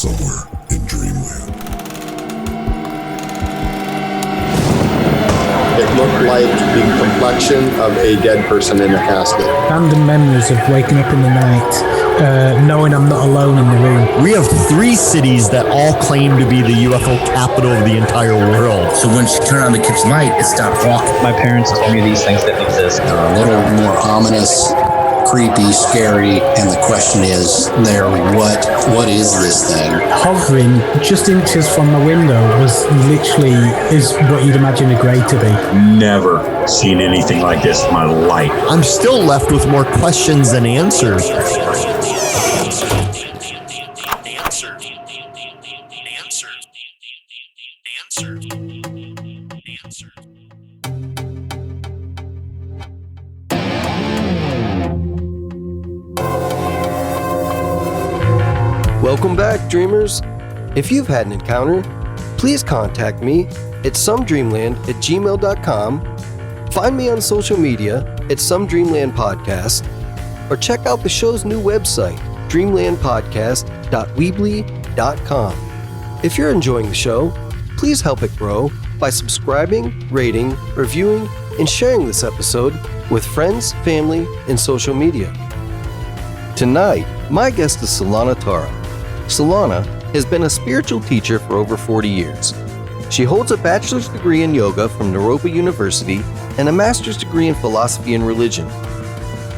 somewhere in Dreamland. It looked like the complexion of a dead person in a casket. Random memories of waking up in the night, knowing I'm not alone in the room. We have 3 cities that all claim to be the UFO capital of the entire world. So when she turned on the kid's light, it stopped walking. My parents told me these things didn't exist. They're a little more ominous, creepy, scary, and the question is there, what is this thing? Hovering just inches from the window was literally is what you'd imagine a grave to be. Never seen anything like this in my life. I'm still left with more questions than answers. Welcome back, dreamers. If you've had an encounter, please contact me at somedreamland@gmail.com, find me on social media at Some Dreamland Podcast, or check out the show's new website, dreamlandpodcast.weebly.com. If you're enjoying the show, please help it grow by subscribing, rating, reviewing, and sharing this episode with friends, family, and social media. Tonight, my guest is Solana Tara. Solana has been a spiritual teacher for over 40 years. She holds a bachelor's degree in yoga from Naropa University and a master's degree in philosophy and religion.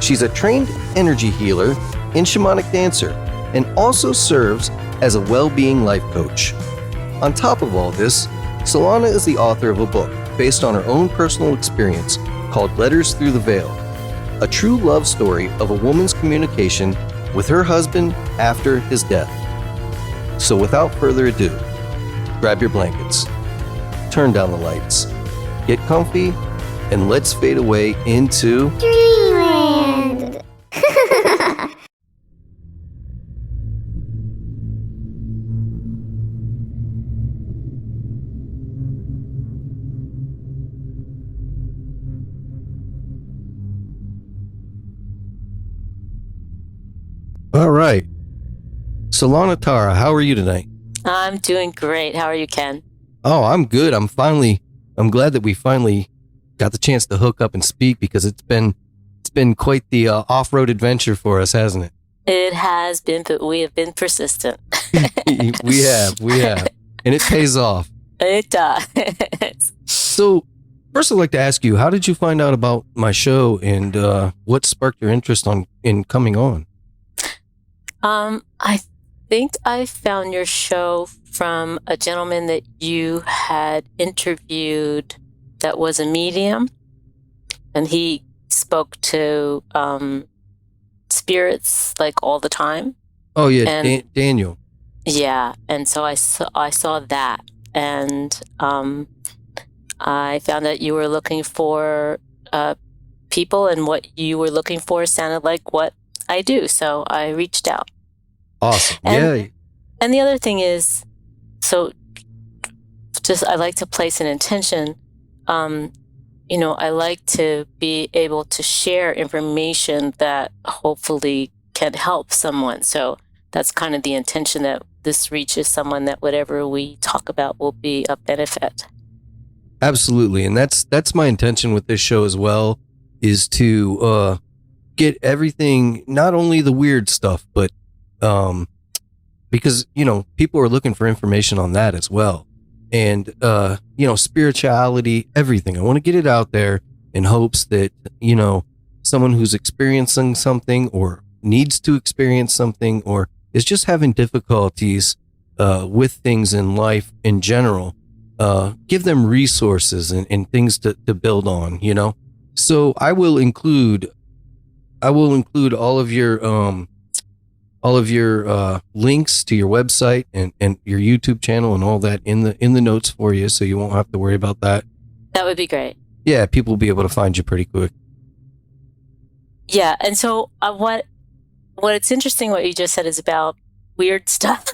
She's a trained energy healer and shamanic dancer, and also serves as a well-being life coach. On top of all this, Solana is the author of a book based on her own personal experience called Letters Through the Veil, a true love story of a woman's communication with her husband after his death. So without further ado, grab your blankets, turn down the lights, get comfy, and let's fade away into Dreamland. All right. Solana Tara, how are you tonight? I'm doing great. How are you, Ken? Oh, I'm good. I'm glad that we finally got the chance to hook up and speak, because it's been quite the off-road adventure for us, hasn't it? It has been, but we have been persistent. We have. And it pays off. It does. So, first I'd like to ask you, how did you find out about my show, and what sparked your interest in coming on? I think I found your show from a gentleman that you had interviewed that was a medium, and he spoke to spirits like all the time. Oh yeah, Daniel. Yeah, and so I saw that, and I found that you were looking for people, and what you were looking for sounded like what I do, so I reached out. Awesome. And the other thing is, so just I like to place an intention. I like to be able to share information that hopefully can help someone. So that's kind of the intention, that this reaches someone, that whatever we talk about will be a benefit. Absolutely. And that's my intention with this show as well, is to get everything, not only the weird stuff, but because, people are looking for information on that as well. And, spirituality, everything. I want to get it out there in hopes that, someone who's experiencing something, or needs to experience something, or is just having difficulties with things in life in general, give them resources and things to build on, So I will include all of your links to your website and your YouTube channel and all that in the notes for you, so you won't have to worry about that. That would be great. Yeah, people will be able to find you pretty quick. Yeah, and so what it's interesting what you just said is about weird stuff.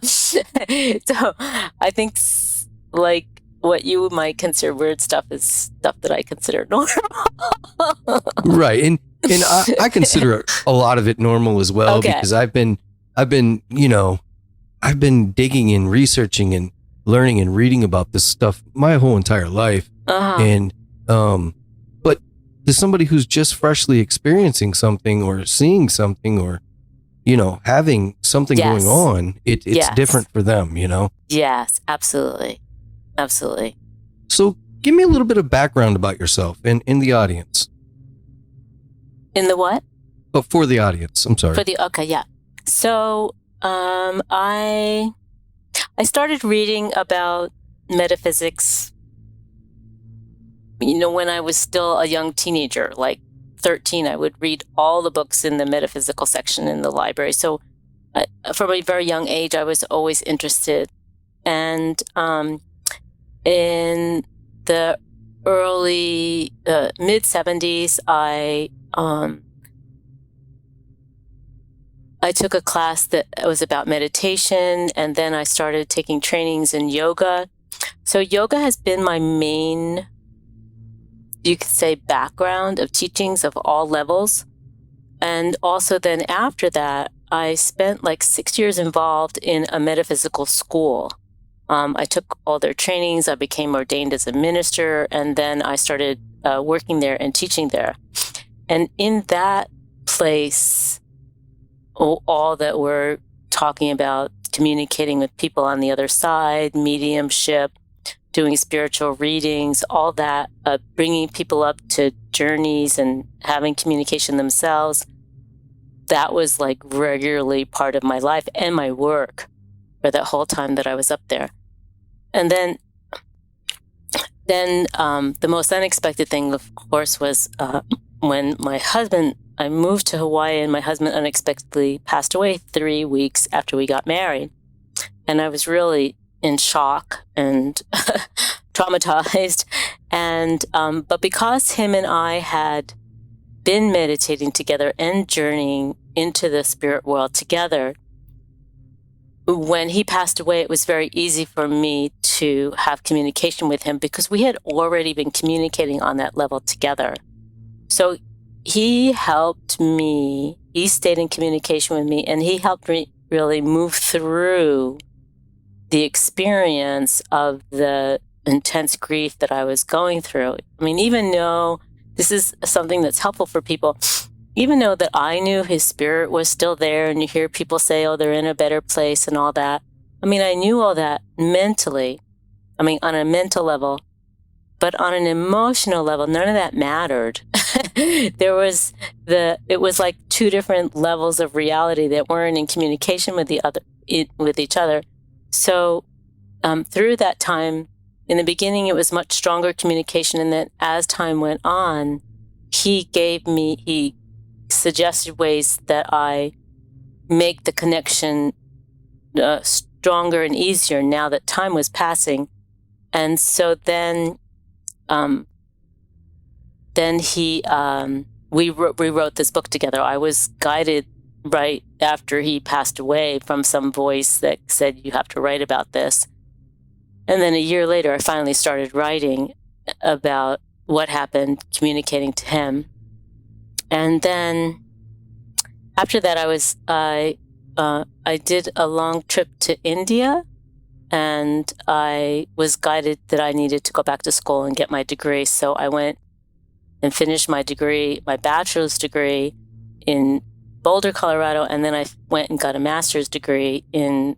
So I think like what you might consider weird stuff is stuff that I consider normal. Right, and I consider a lot of it normal as well, okay. Because I've been I've been digging and researching and learning and reading about this stuff my whole entire life. And, but to somebody who's just freshly experiencing something or seeing something or, you know, having something going on, it's different for them, you know? Yes, absolutely. Absolutely. So give me a little bit of background about yourself and in the audience. In the what? Oh, for the audience. I'm sorry. Okay, yeah. So, I started reading about metaphysics, you know, when I was still a young teenager, like 13. I would read all the books in the metaphysical section in the library. So, from a very young age, I was always interested. And in the early mid 70s, I took a class that was about meditation, and then I started taking trainings in yoga. So yoga has been my main, you could say, background of teachings of all levels. And also then after that, I spent like 6 years involved in a metaphysical school. I took all their trainings, I became ordained as a minister, and then I started working there and teaching there. And in that place, all that we're talking about, communicating with people on the other side, mediumship, doing spiritual readings, all that, bringing people up to journeys and having communication themselves, that was like regularly part of my life and my work for that whole time that I was up there. And then the most unexpected thing, of course, was when I moved to Hawaii and my husband unexpectedly passed away 3 weeks after we got married. And I was really in shock and traumatized. And, but because him and I had been meditating together and journeying into the spirit world together, when he passed away, it was very easy for me to have communication with him because we had already been communicating on that level together. So he helped me, he stayed in communication with me, and he helped me really move through the experience of the intense grief that I was going through. I mean, even though this is something that's helpful for people, even though that I knew his spirit was still there, and you hear people say, oh, they're in a better place and all that. I mean, I knew all that mentally, I mean, on a mental level, but on an emotional level, none of that mattered. It was like two different levels of reality that weren't in communication with each other. So through that time, in the beginning, it was much stronger communication. And then as time went on, he suggested ways that I make the connection stronger and easier now that time was passing. And so then we wrote this book together. I was guided right after he passed away from some voice that said, you have to write about this. And then a year later, I finally started writing about what happened, communicating to him. And then after that, I did a long trip to India, and I was guided that I needed to go back to school and get my degree. So I went and finished my degree, my bachelor's degree in Boulder, Colorado, and then I went and got a master's degree in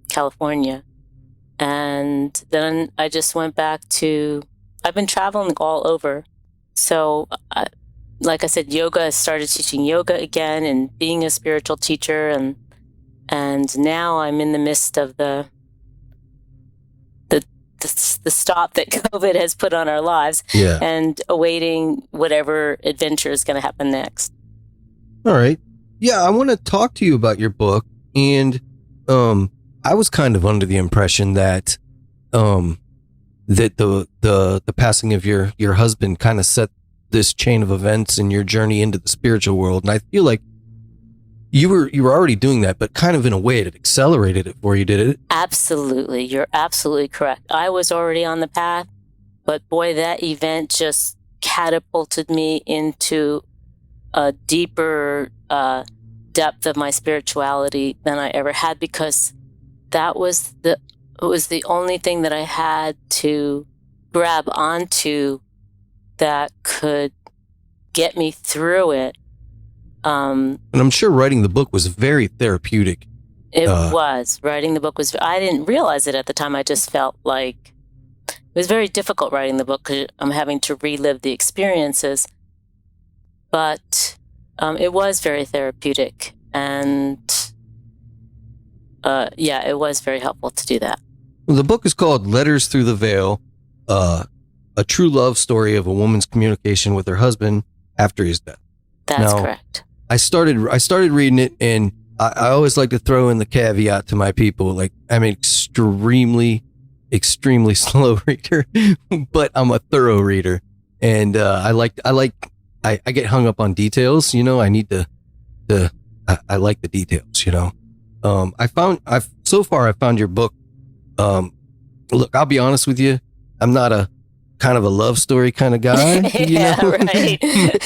California. And then I just went back I've been traveling all over. So like I said, I started teaching yoga again and being a spiritual teacher. And now I'm in the midst of the stop that COVID has put on our lives, and awaiting whatever adventure is going to happen next. All right. Yeah, I want to talk to you about your book. And I was kind of under the impression that that the passing of your husband kind of set this chain of events in your journey into the spiritual world. And I feel like you were already doing that, but kind of in a way it accelerated it for you, did it? Absolutely. You're absolutely correct. I was already on the path, but boy, that event just catapulted me into a deeper depth of my spirituality than I ever had, because it was the only thing that I had to grab onto that could get me through it. And I'm sure writing the book was very therapeutic. It was. Writing the book was, I didn't realize it at the time. I just felt like it was very difficult writing the book because I'm having to relive the experiences. But it was very therapeutic. And it was very helpful to do that. Well, the book is called Letters Through the Veil, a true love story of a woman's communication with her husband after his death. That's correct. I started reading it, and I always like to throw in the caveat to my people, like I'm an extremely slow reader, but I'm a thorough reader, and I get hung up on details. You know, I need I like the details. You know, I found your book. Look, I'll be honest with you, I'm not a kind of a love story kind of guy. You know? Right.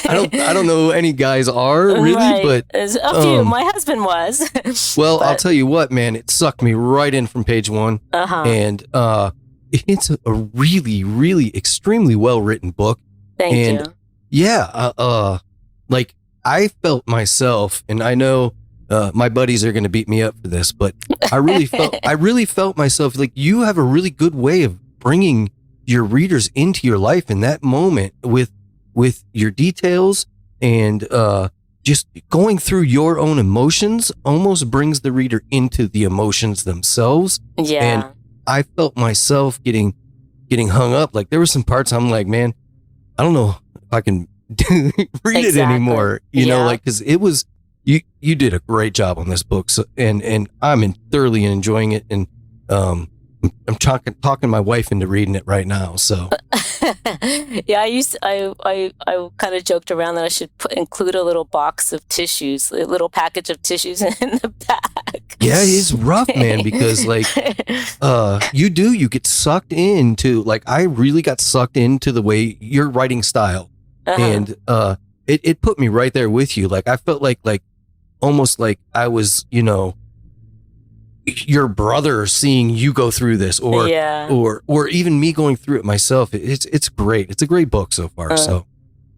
I don't know any guys are really, right. but There's a few. My husband was. Well, I'll tell you what, man, it sucked me right in from page one. And it's a really, really extremely well written book. Thank you. Yeah, like I felt myself, and I know my buddies are going to beat me up for this, but I really felt myself like you have a really good way of bringing your readers into your life in that moment with your details, and just going through your own emotions almost brings the reader into the emotions themselves. Yeah. And I felt myself getting hung up. Like there were some parts I'm like, man, I don't know if I can read it anymore. You know, like, cause it was, you did a great job on this book. So, and I'm thoroughly enjoying it. And, I'm talking my wife into reading it right now. So yeah, I kind of joked around that I should include a little box of tissues, a little package of tissues in the back. Yeah, it's rough, man, because like you get sucked into, like I really got sucked into the way your writing style. And it put me right there with you. Like I felt like almost like I was, you know, your brother seeing you go through this, or even me going through it myself. It's great. It's a great book so far. So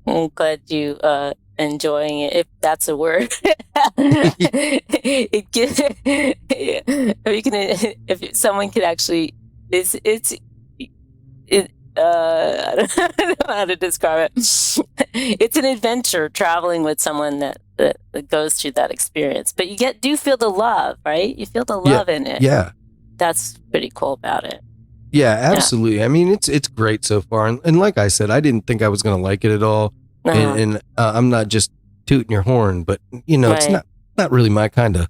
I'm glad you enjoying it, if that's a word. If someone could actually, I don't know how to describe it. It's an adventure traveling with someone that goes through that experience, but you do feel the love, right? You feel the love in it. Yeah, that's pretty cool about it. Yeah, absolutely. Yeah. I mean, it's great so far, and like I said, I didn't think I was going to like it at all, and I'm not just tooting your horn, but you know, it's not really my kind of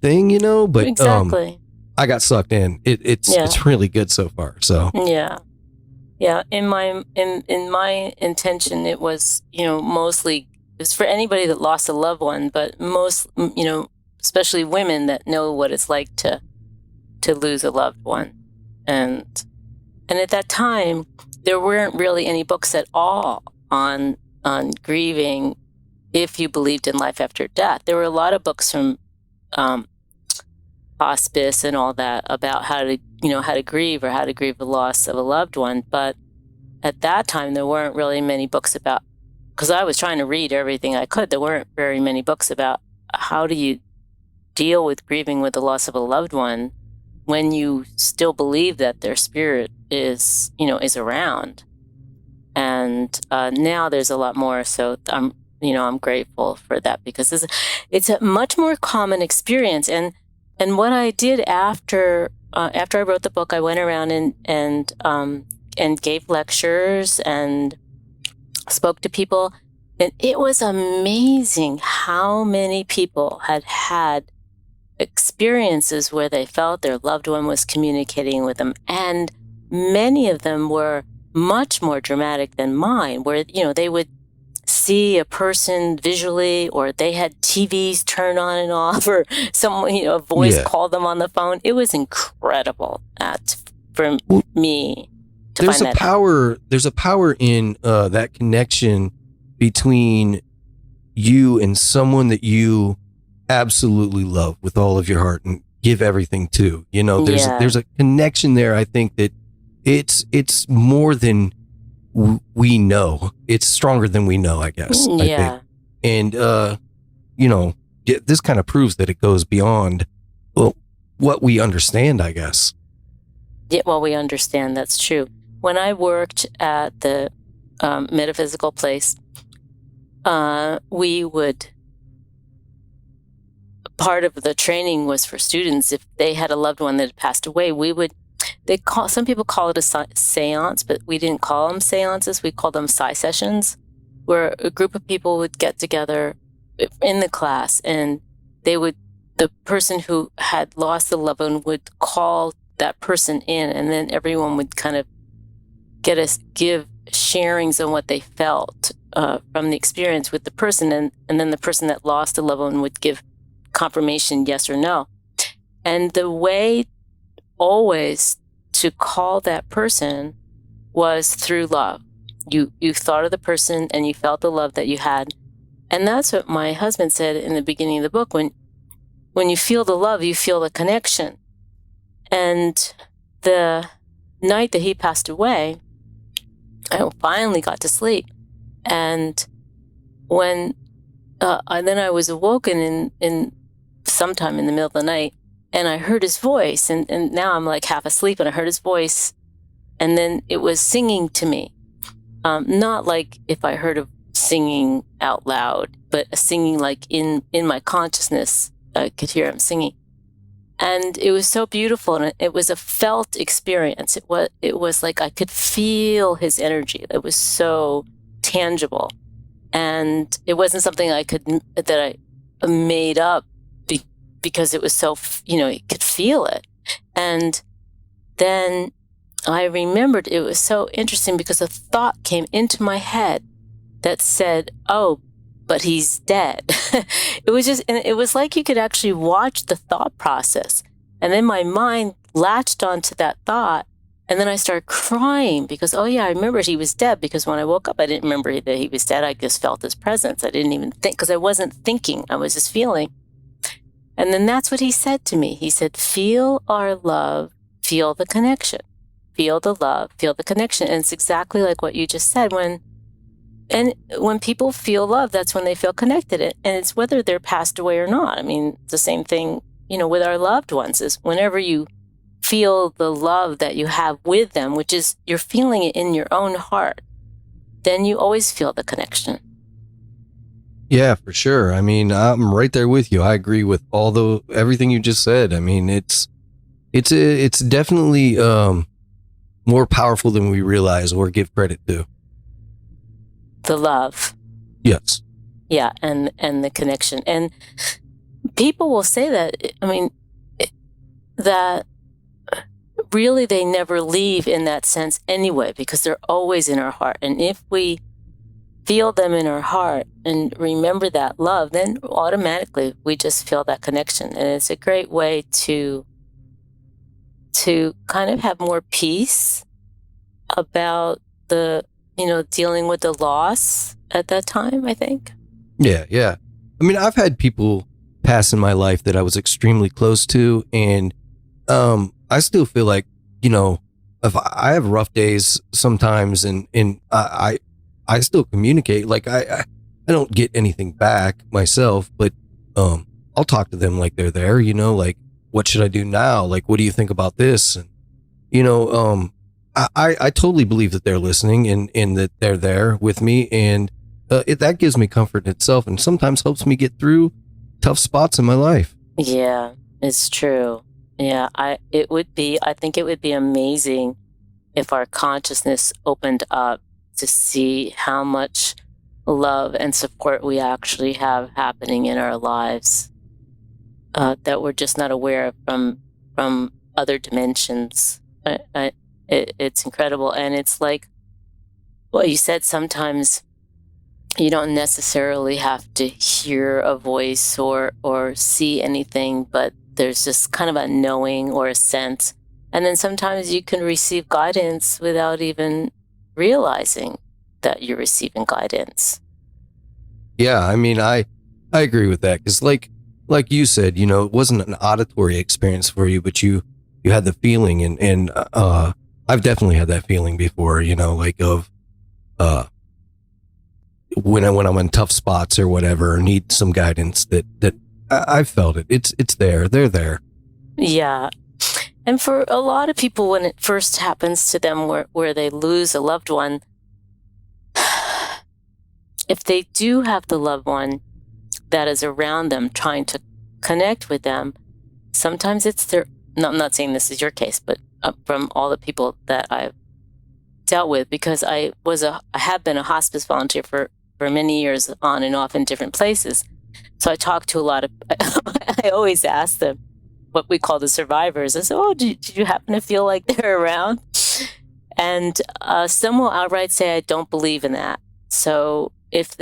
thing, you know. But exactly, I got sucked in. It's really good so far. So yeah. In my intention, it was, you know, mostly it's for anybody that lost a loved one, but most, you know, especially women that know what it's like to lose a loved one. And at that time, there weren't really any books at all on grieving if you believed in life after death. There were a lot of books from hospice and all that about how to grieve or how to grieve the loss of a loved one. But at that time, there weren't really many books about, because I was trying to read everything I could, there weren't very many books about how do you deal with grieving with the loss of a loved one when you still believe that their spirit is around. And now there's a lot more. So I'm grateful for that, because it's a much more common experience. And what I did after I wrote the book, I went around and gave lectures and spoke to people. And it was amazing how many people had experiences where they felt their loved one was communicating with them. And many of them were much more dramatic than mine, where, you know, they would see a person visually, or they had TVs turn on and off, or someone, you know, a voice called them on the phone. It was incredible for me to there's find a power. There's a power in that connection between you and someone that you absolutely love with all of your heart, and give everything to. You know, Yeah. there's a connection there. I think that it's more than we know. It's stronger than we know, I guess. I Yeah. think. And you know, this kind of proves that it goes beyond, well, what we understand, I guess. Yeah, well, we understand that's true. When I worked at the metaphysical place, we would, part of the training was for students. If they had a loved one that had passed away, some people call it a seance, but we didn't call them seances. We called them psi sessions, where a group of people would get together in the class, and the person who had lost a loved one would call that person in, and then everyone would kind of give sharings on what they felt from the experience with the person, and then the person that lost a loved one would give confirmation, yes or no. And the way always to call that person was through love. You thought of the person and you felt the love that you had. And that's what my husband said in the beginning of the book. When you feel the love, you feel the connection. And the night that he passed away, I finally got to sleep. And when then I was awoken in sometime in the middle of the night, and I heard his voice, and now I'm like half asleep, and I heard his voice, and then it was singing to me. Not like if I heard of singing out loud, but a singing like in my consciousness, I could hear him singing. And it was so beautiful, and it was a felt experience. It was like I could feel his energy. It was so tangible, and it wasn't something that I made up because it was so, you could feel it. And then I remembered, it was so interesting because a thought came into my head that said, "Oh, but he's dead." It was like you could actually watch the thought process. And then my mind latched onto that thought, and then I started crying because, oh yeah, I remembered he was dead, because when I woke up, I didn't remember that he was dead. I just felt his presence. I didn't even think, because I wasn't thinking, I was just feeling. And then that's what he said to me. He said, "Feel our love, feel the connection. Feel the love, feel the connection." And it's exactly like what you just said. When people feel love, that's when they feel connected. And it's whether they're passed away or not. I mean, it's the same thing, with our loved ones, is whenever you feel the love that you have with them, which is you're feeling it in your own heart, then you always feel the connection. Yeah, for sure. I mean, I'm right there with you. I agree with everything you just said. I mean, it's definitely more powerful than we realize or give credit to. The love. Yes. Yeah, and the connection. And people will say that, that really they never leave in that sense anyway, because they're always in our heart. And if we feel them in our heart and remember that love, then automatically we just feel that connection. And it's a great way to kind of have more peace about dealing with the loss at that time, I think. Yeah. I mean, I've had people pass in my life that I was extremely close to, and I still feel like, if I have rough days sometimes, and I still communicate. Like I don't get anything back myself, but I'll talk to them like they're there, like, what should I do now? Like, what do you think about this? And I totally believe that they're listening and that they're there with me, and that gives me comfort in itself, and sometimes helps me get through tough spots in my life. Yeah, it's true. Yeah, I think it would be amazing if our consciousness opened up to see how much love and support we actually have happening in our lives that we're just not aware of from other dimensions. It's incredible. And it's like what you said, sometimes you don't necessarily have to hear a voice or see anything, but there's just kind of a knowing or a sense. And then sometimes you can receive guidance without even realizing that you're receiving guidance. Yeah, I mean, I agree with that, because like like you said, you know, it wasn't an auditory experience for you, but you had the feeling, and I've definitely had that feeling before, you know, like of when I'm in tough spots or whatever, or need some guidance, that I've felt it. It's there. They're there. Yeah. And for a lot of people, when it first happens to them where they lose a loved one, if they do have the loved one that is around them trying to connect with them, sometimes it's their, no, I'm not saying this is your case, but from all the people that I've dealt with, because I have been a hospice volunteer for many years on and off in different places. So I talk to a lot of, I always ask them what we call the survivors. I say, oh, did you happen to feel like they're around? And some will outright say, I don't believe in that. So if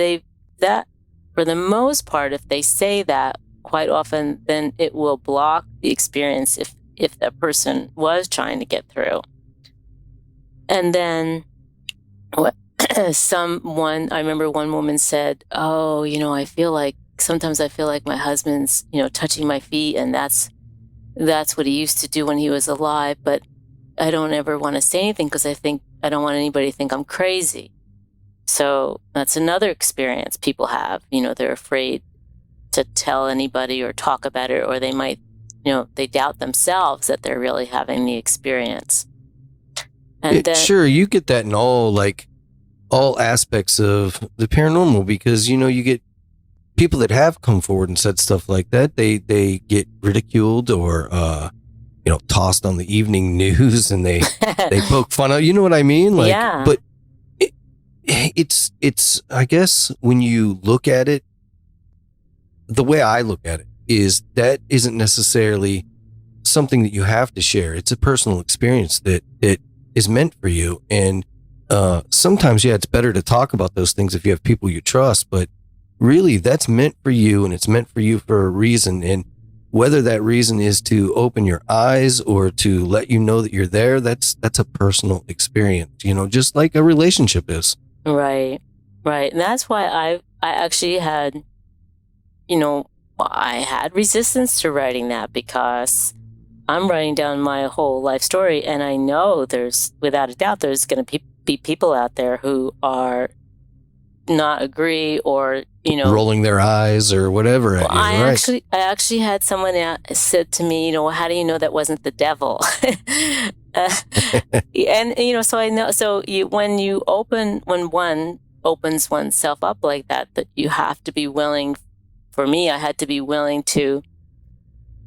for the most part, if they say that, quite often, then it will block the experience if that person was trying to get through. And then I remember one woman said, oh, you know, sometimes I feel like my husband's, you know, touching my feet, and that's what he used to do when he was alive, but I don't ever want to say anything because I don't want anybody to think I'm crazy. So that's another experience people have. You know, they're afraid to tell anybody or talk about it, or they might, you know, they doubt themselves that they're really having the experience. And sure, you get that in all aspects of the paranormal, because, you know, you get people that have come forward and said stuff like that. They get ridiculed or, you know, tossed on the evening news, and they poke fun out. You know what I mean? Like, yeah. But it's, I guess when you look at it, the way I look at it is that isn't necessarily something that you have to share. It's a personal experience that is meant for you. And sometimes, yeah, it's better to talk about those things if you have people you trust, but really that's meant for you, and it's meant for you for a reason. And whether that reason is to open your eyes or to let you know that you're there, that's a personal experience, you know, just like a relationship is. Right. And that's why I actually had, you know, I had resistance to writing that, because I'm writing down my whole life story, and I know without a doubt, there's going to be people out there who are not agree, or, you know, rolling their eyes or whatever at you. I actually had someone said to me, you know, how do you know that wasn't the devil? And, you know, so I know, so when one opens oneself up like that you have to be willing. For me, I had to be willing to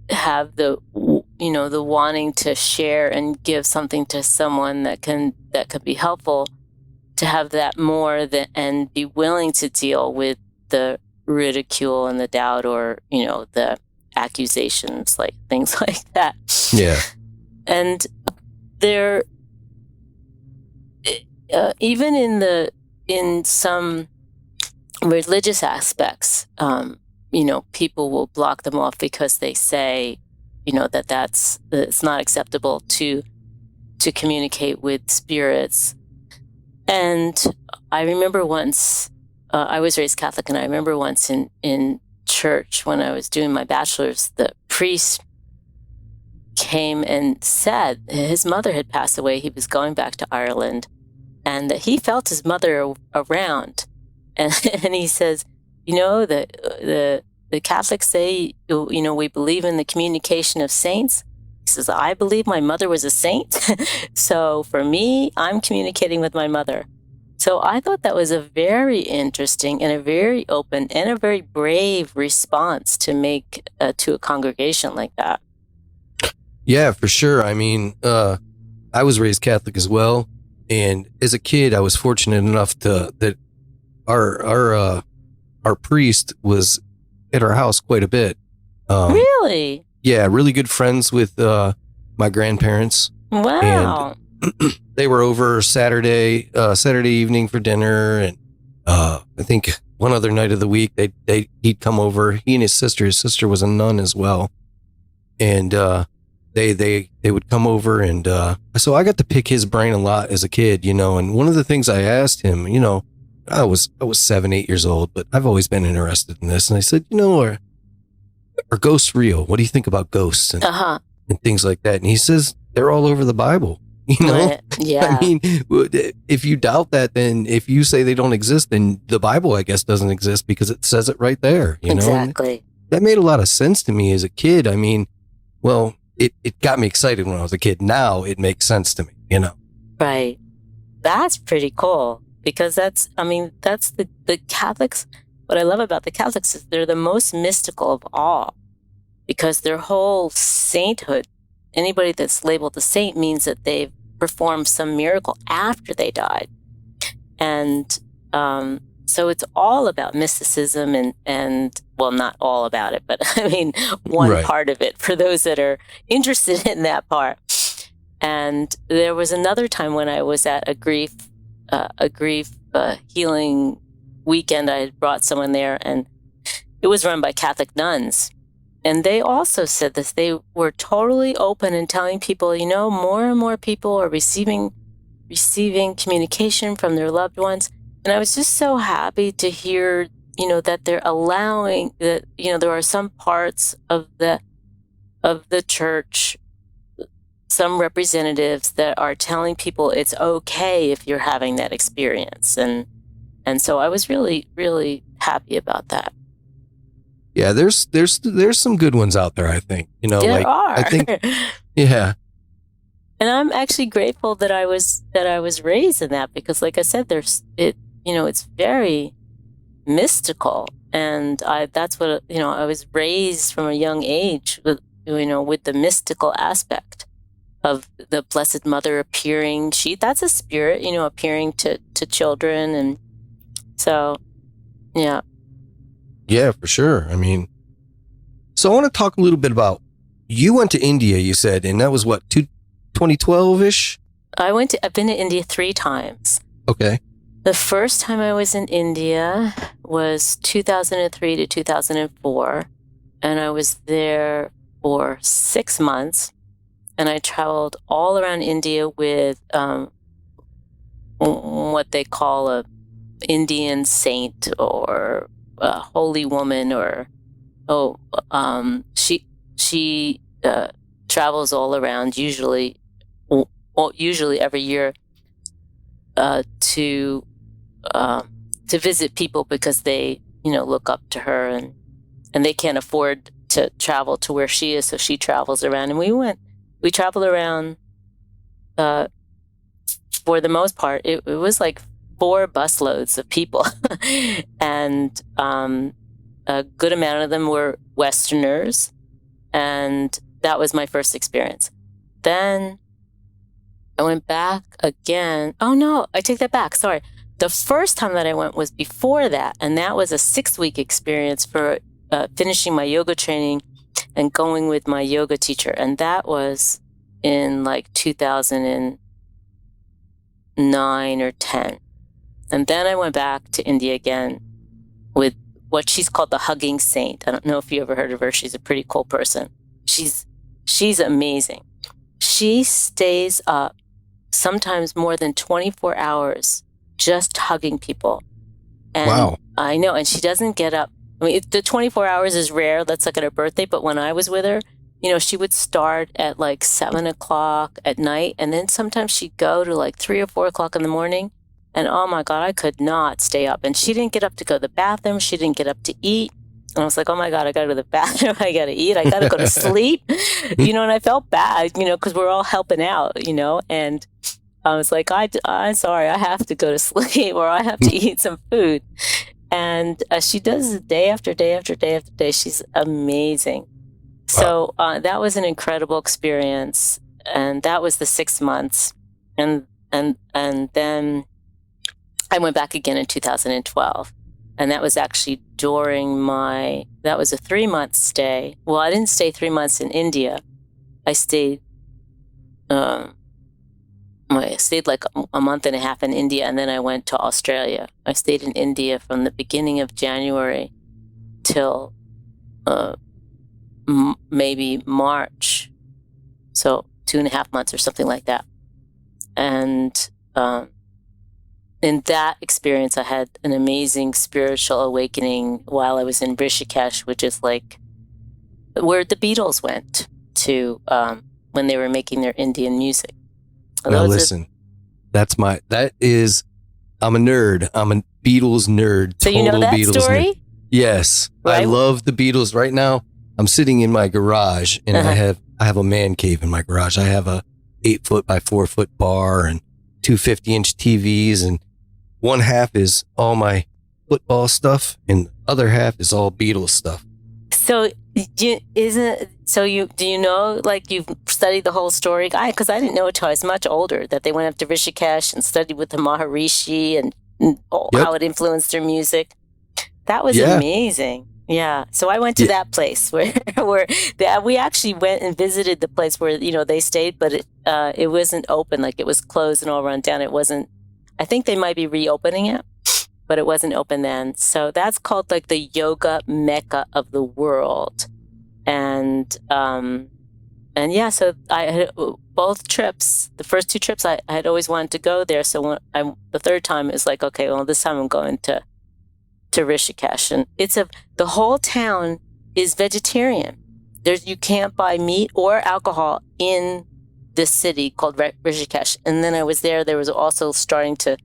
have the wanting to share and give something to someone that could be helpful, to have that more and be willing to deal with the ridicule and the doubt, or, you know, the accusations, like things like that. Yeah. And there, even in some religious aspects, you know, people will block them off because they say, you know, that it's not acceptable to communicate with spirits. And I remember once, I was raised Catholic, and I remember once in church when I was doing my bachelor's, the priest came and said his mother had passed away. He was going back to Ireland, and that he felt his mother around. And he says, you know, the Catholics say, you know, we believe in the communication of saints. He says, I believe my mother was a saint. So for me, I'm communicating with my mother. So I thought that was a very interesting and a very open and a very brave response to make to a congregation like that. Yeah, for sure. I mean, I was raised Catholic as well. And as a kid, I was fortunate enough that our priest was at our house quite a bit. Really? Yeah, really good friends with my grandparents. Wow. And they were over Saturday evening for dinner, and I think one other night of the week he'd come over. He and his sister was a nun as well, and they would come over, and so I got to pick his brain a lot as a kid, you know. And one of the things I asked him, you know, I was 7, 8 years old, but I've always been interested in this, and I said, you know, are ghosts real? What do you think about ghosts and things like that? And he says they're all over the Bible. You know, yeah. I mean, if you doubt that, then if you say they don't exist, then the Bible, I guess, doesn't exist because it says it right there. You know, Exactly. that made a lot of sense to me as a kid. I mean, well, it got me excited when I was a kid. Now it makes sense to me, you know. Right. That's pretty cool because that's the Catholics. What I love about the Catholics is they're the most mystical of all because their whole sainthood, anybody that's labeled a saint means that they've performed some miracle after they died. And so it's all about mysticism and well, not all about it, but I mean, one part of it for those that are interested in that part. And there was another time when I was at a grief healing weekend. I had brought someone there, and it was run by Catholic nuns. And they also said this. They were totally open and telling people, you know, more and more people are receiving communication from their loved ones. And I was just so happy to hear, you know, that they're allowing that, you know, there are some parts of the church, some representatives that are telling people it's okay if you're having that experience. And so I was really, really happy about that. Yeah, there's some good ones out there, I think. You know, there are. I think, yeah. And I'm actually grateful that I was raised in that because, like I said, it's very mystical, and that's what I was raised from a young age with the mystical aspect of the Blessed Mother appearing. That's a spirit, appearing to children, and so yeah. Yeah, for sure. I mean, so I want to talk a little bit about, you went to India, you said, and that was what, 2012-ish? I've been to India 3 times. Okay. The first time I was in India was 2003 to 2004, and I was there for 6 months, and I traveled all around India with what they call a Indian saint or a holy woman, or she travels all around, usually every year to visit people because they look up to her, and they can't afford to travel to where she is, so she travels around. And we traveled around for the most part. It was like 4 busloads of people, and a good amount of them were Westerners, and that was my first experience. Then I went back again. Oh no, I take that back. Sorry. The first time that I went was before that, and that was a 6-week experience for finishing my yoga training and going with my yoga teacher, and that was in like 2009 or 10. And then I went back to India again with what she's called the Hugging Saint. I don't know if you ever heard of her. She's a pretty cool person. She's amazing. She stays up sometimes more than 24 hours just hugging people. And wow. I know. And she doesn't get up. I mean, the 24 hours is rare. That's like at her birthday. But when I was with her, she would start at like 7 o'clock at night. And then sometimes she'd go to like 3 or 4 o'clock in the morning. And oh my God, I could not stay up. And she didn't get up to go to the bathroom. She didn't get up to eat. And I was like, oh my God, I got to go to the bathroom. I got to eat. I got to go to sleep. And I felt bad, because we're all helping out, and I was like, I'm sorry, I have to go to sleep or I have to eat some food. And she does it day after day after day after day. She's amazing. So that was an incredible experience. And that was the 6 months. And then I went back again in 2012, and that was actually that was a 3-month stay. Well, I didn't stay 3 months in India. I stayed like a month and a half in India, and then I went to Australia. I stayed in India from the beginning of January till maybe March. So 2.5 months or something like that. And in that experience, I had an amazing spiritual awakening while I was in Rishikesh, which is like where the Beatles went to when they were making their Indian music. Now listen, I'm a nerd. I'm a Beatles nerd. So you know that Beatles story? Nerd. Yes. Right. I love the Beatles. Right now, I'm sitting in my garage and I have a man cave in my garage. I have a 8-foot by 4-foot bar and 2 50-inch TVs, and one half is all my football stuff and the other half is all Beatles stuff. So do you know, like, you've studied the whole story? Because I didn't know until I was much older that they went up to Rishikesh and studied with the Maharishi and how it influenced their music. That was amazing. Yeah. So I went to that place where we actually went and visited the place where, they stayed, but it wasn't open. Like, it was closed and all run down. It wasn't, I think they might be reopening it, but it wasn't open then. So that's called like the yoga Mecca of the world. And yeah, so I had both trips, the first 2 trips, I had always wanted to go there. So the third time is like, okay, well, this time I'm going to Rishikesh. And the whole town is vegetarian. You can't buy meat or alcohol in this city called Rishikesh. And then I was there, they were starting to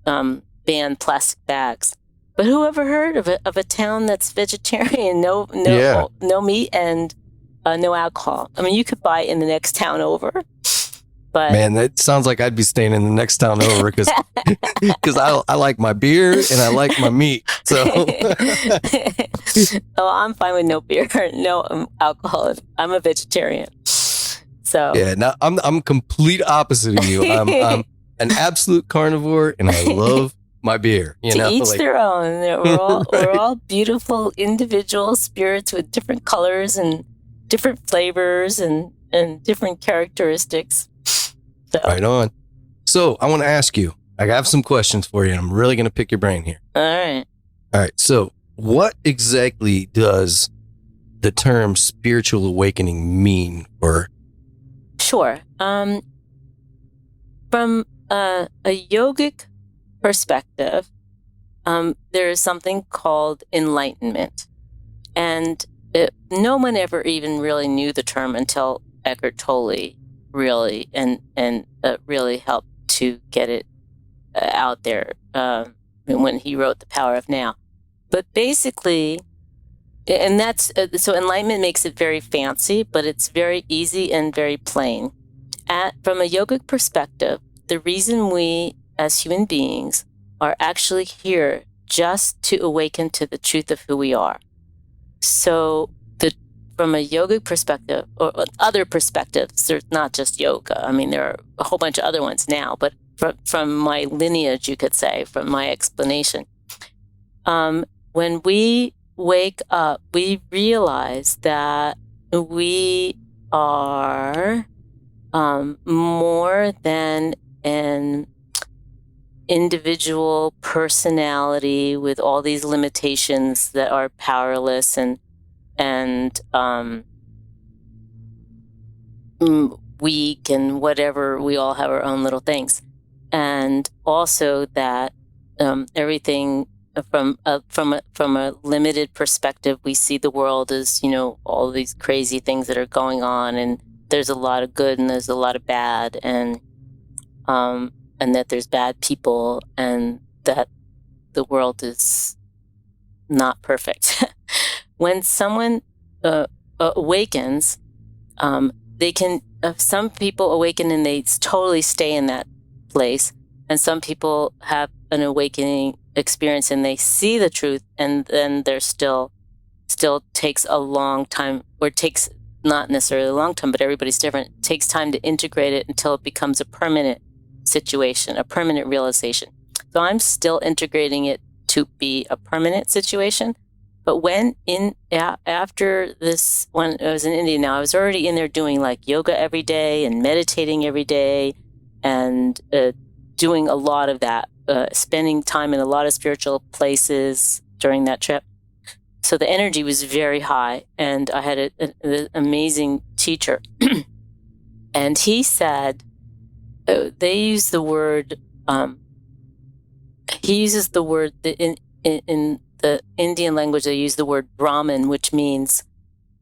ban plastic bags. But who ever heard of a town that's vegetarian, no meat and no alcohol? I mean, you could buy in the next town over. But man, that sounds like I'd be staying in the next town over because I like my beer and I like my meat. So oh, I'm fine with no beer, no alcohol. I'm a vegetarian. So yeah, now I'm complete opposite of you. I'm an absolute carnivore and I love my beer. To each their own. We're all beautiful individual spirits with different colors and different flavors and different characteristics. So. Right on. So I want to ask you, I have some questions for you, and I'm really going to pick your brain here. All right. So what exactly does the term spiritual awakening mean? Sure. From a yogic perspective, there is something called enlightenment. And no one ever even really knew the term until Eckhart Tolle really really helped to get it out there when he wrote The Power of Now. But basically, and that's so enlightenment makes it very fancy, but it's very easy and very plain. From a yogic perspective, the reason we as human beings are actually here just to awaken to the truth of who we are. So from a yogic perspective, or other perspectives, there's not just yoga. I mean, there are a whole bunch of other ones now, but from my lineage, you could say, from my explanation, when we wake up, we realize that we are more than an individual personality with all these limitations that are powerless and weak and whatever. We all have our own little things, and also that everything from a limited perspective, we see the world as all these crazy things that are going on, and there's a lot of good and there's a lot of bad, and that there's bad people, and that the world is not perfect. When someone awakens, they can. Some people awaken and they totally stay in that place, and some people have an awakening experience and they see the truth, and then they're still takes a long time, or takes not necessarily a long time, but everybody's different. It takes time to integrate it until it becomes a permanent situation, a permanent realization. So I'm still integrating it to be a permanent situation. But after this, when I was in India now, I was already in there doing like yoga every day and meditating every day and doing a lot of that, spending time in a lot of spiritual places during that trip. So the energy was very high, and I had an amazing teacher. And he said, they use the word, he uses the word in the Indian language, they use the word Brahman, which means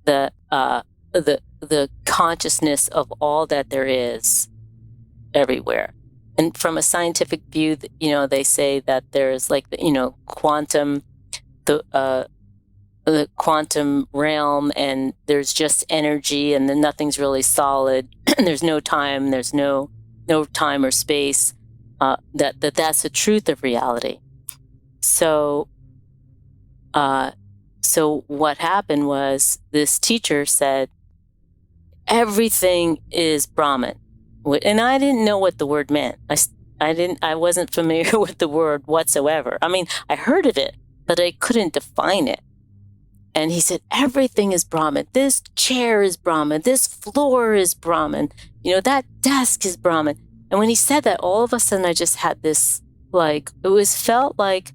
the consciousness of all that there is everywhere. And from a scientific view, they say that there's like, quantum, the quantum realm, and there's just energy, and then nothing's really solid. There's no time. There's no time or space. That's the truth of reality. So what happened was this teacher said, everything is Brahman. And I didn't know what the word meant. I wasn't familiar with the word whatsoever. I mean, I heard of it, but I couldn't define it. And he said, everything is Brahman. This chair is Brahman. This floor is Brahman. That desk is Brahman. And when he said that, all of a sudden I just had this, felt like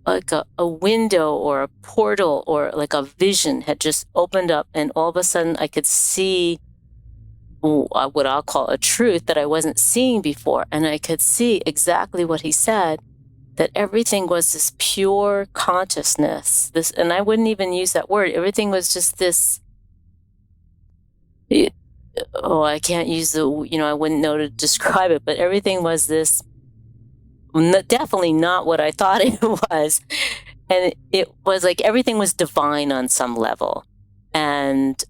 a window or a portal or like a vision had just opened up, and all of a sudden I could see what I'll call a truth that I wasn't seeing before. And I could see exactly what he said, that everything was this pure consciousness. And I wouldn't even use that word. Everything was just this, I can't use I wouldn't know to describe it, but everything was this, definitely not what I thought it was. And it was like everything was divine on some level. And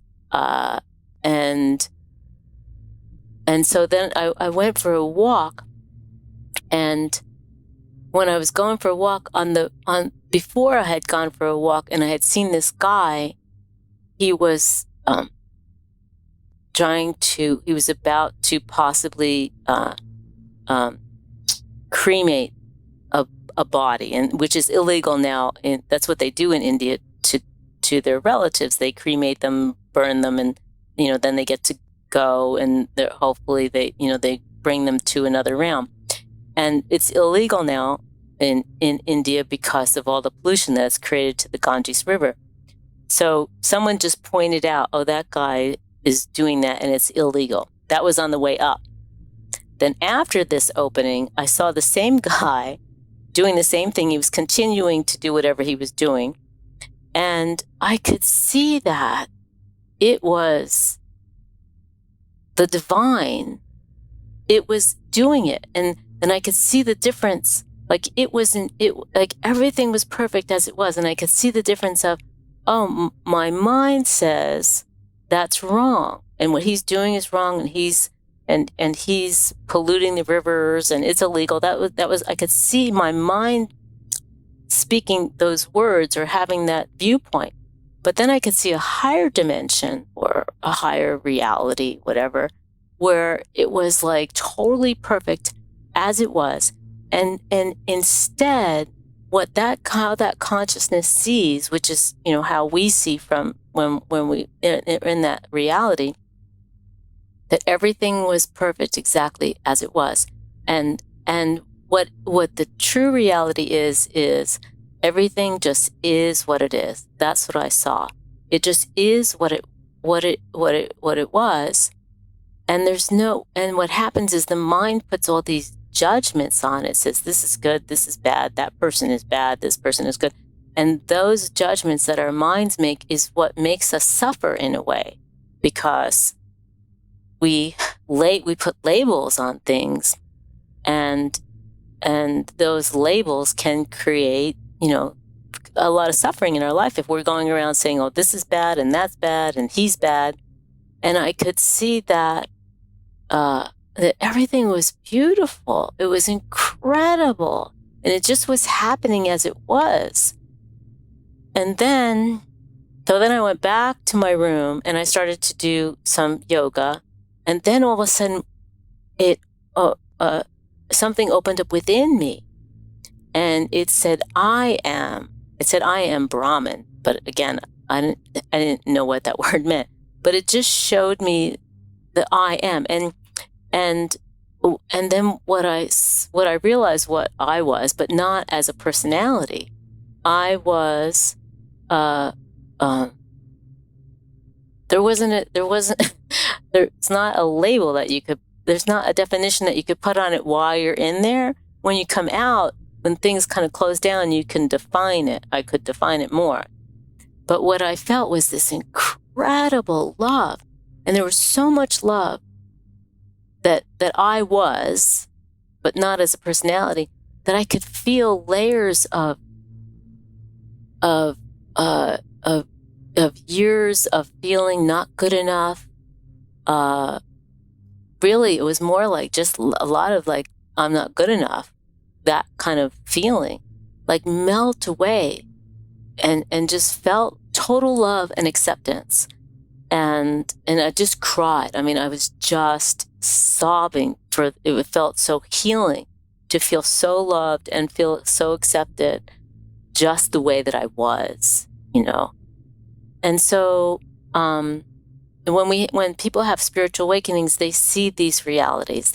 so then I went for a walk, and when I was going for a walk before I had gone for a walk and I had seen this guy, he was he was about to possibly cremate a body, and which is illegal now. And that's what they do in India to their relatives. They cremate them, burn them, and then they get to go, and hopefully they bring them to another realm. And it's illegal now in India because of all the pollution that's created to the Ganges River. So someone just pointed out, that guy is doing that and it's illegal. That was on the way up. Then after this opening, I saw the same guy doing the same thing. He was continuing to do whatever he was doing. And I could see that it was the divine. It was doing it. And I could see the difference. Like like everything was perfect as it was. And I could see the difference of, my mind says that's wrong. And what he's doing is wrong. And he's polluting the rivers, and it's illegal. That was I could see my mind speaking those words or having that viewpoint. But then I could see a higher dimension or a higher reality, whatever, where it was like totally perfect as it was. And instead, how that consciousness sees, which is, how we see from when we in that reality, that everything was perfect exactly as it was. And what the true reality is everything just is what it is. That's what I saw. It just is what it was. And and what happens is the mind puts all these judgments on it. Says, this is good, this is bad, that person is bad, this person is good. And those judgments that our minds make is what makes us suffer in a way, because we put labels on things, and those labels can create, a lot of suffering in our life if we're going around saying, this is bad and that's bad and he's bad. And I could see that that everything was beautiful. It was incredible. And it just was happening as it was. And then I went back to my room and I started to do some yoga. And then all of a sudden, something opened up within me. And it said, I am Brahman. But again, I didn't know what that word meant. But it just showed me the I am. And then what I realized what I was, but not as a personality. I was, there's not a label that there's not a definition that you could put on it while you're in there. When you come out, when things kind of close down, you can define it. I could define it more. But what I felt was this incredible love. And there was so much love that I was, but not as a personality, that I could feel layers of years of feeling not good enough. Really, it was more like just a lot of like, I'm not good enough. That kind of feeling, like melt away, and just felt total love and acceptance. And I just cried. I mean, I was just sobbing it felt so healing to feel so loved and feel so accepted just the way that I was, And so, when people have spiritual awakenings, they see these realities.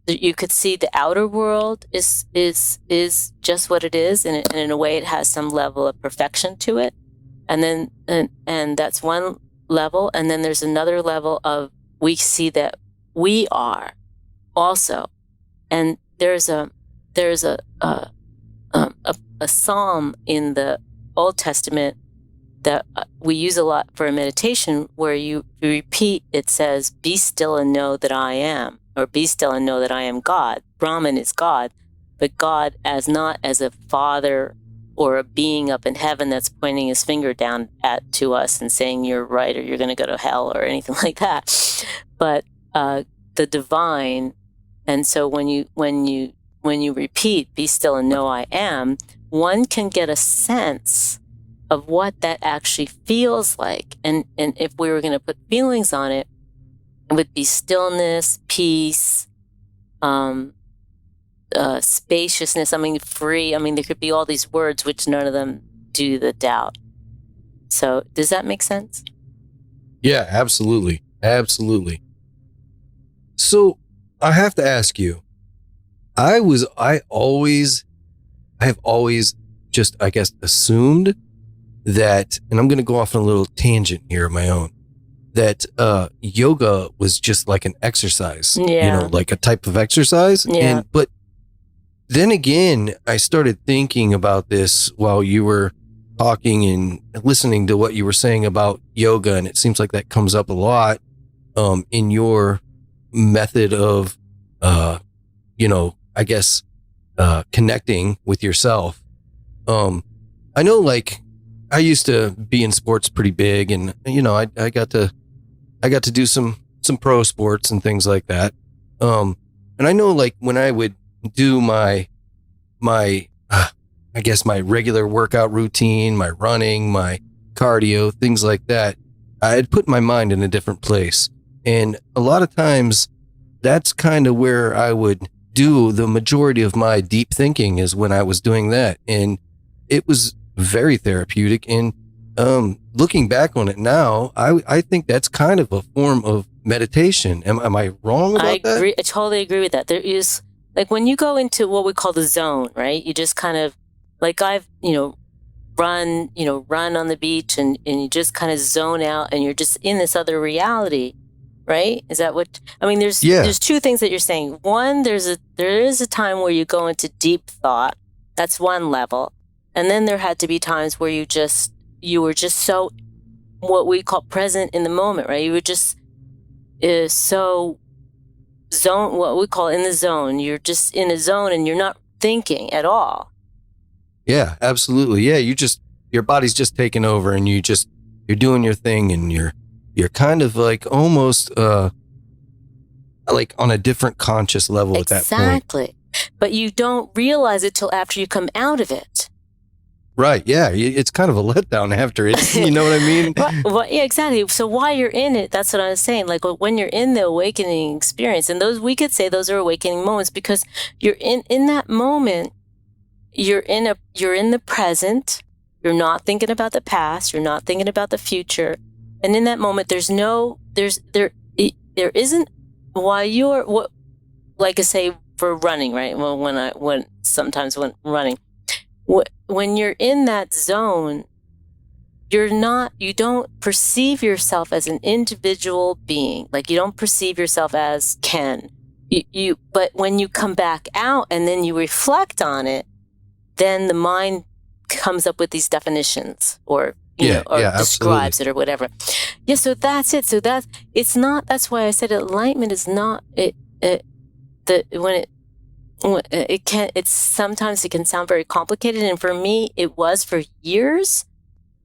You could see the outer world is just what it is, and in a way it has some level of perfection to it. And then, and that's one level. And then there's another level of, we see that we are also. And there's a psalm in the Old Testament that we use a lot for a meditation, where you repeat, it says, be still and know that I am, or be still and know that I am God. Brahman is God, but God not as a father or a being up in heaven that's pointing his finger down to us and saying you're right or you're going to go to hell or anything like that, but the divine. And so when you repeat, be still and know I am, one can get a sense of what that actually feels like. And if we were going to put feelings on it, it would be stillness, peace, spaciousness, free. There could be all these words, which none of them do the doubt. So does that make sense? Yeah, absolutely. Absolutely. So I have to ask you, I have always just, I guess, assumed that, and I'm going to go off on a little tangent here of my own, that yoga was just like an exercise, like a type of exercise. Yeah. But then again, I started thinking about this while you were talking and listening to what you were saying about yoga. And it seems like that comes up a lot in your method of, I guess, connecting with yourself. I know, like, I used to be in sports pretty big, and I got to do some pro sports and things like that. And I know, like, when I would do my I guess my regular workout routine, my running, my cardio, things like that, I'd put my mind in a different place. And a lot of times that's kind of where I would do the majority of my deep thinking, is when I was doing that. And it was very therapeutic. And looking back on it now, I think that's kind of a form of meditation. Am I wrong about that? I agree. I totally agree with that. There is, like, when you go into what we call the zone, right? You just kind of, like, I've, run on the beach, and you just kind of zone out, and you're just in this other reality, right? Is that what, there's two things that you're saying. One, there is a time where you go into deep thought. That's one level. And then there had to be times where you were just so, what we call present in the moment, right? You were just so zone, what we call in the zone. You're just in a zone and you're not thinking at all. Yeah, absolutely. Yeah, your body's just taking over, and you're doing your thing, and you're kind of like almost like on a different conscious level at that point. Exactly. But you don't realize it till after you come out of it. Right. Yeah. It's kind of a letdown after it. You know what I mean? Well, yeah, exactly. So while you're in it, that's what I was saying. Like, when you're in the awakening experience, and we could say those are awakening moments, because you're in that moment, you're in the present. You're not thinking about the past. You're not thinking about the future. And in that moment, there isn't, while you're, like I say, for running, right? Well, when running, when you're in that zone, you don't perceive yourself as an individual being. Like, you don't perceive yourself as Ken. but when you come back out and then you reflect on it, then the mind comes up with these definitions or describes it or whatever. Yeah, so that's it. So that's why I said enlightenment is not sometimes it can sound very complicated, and for me it was for years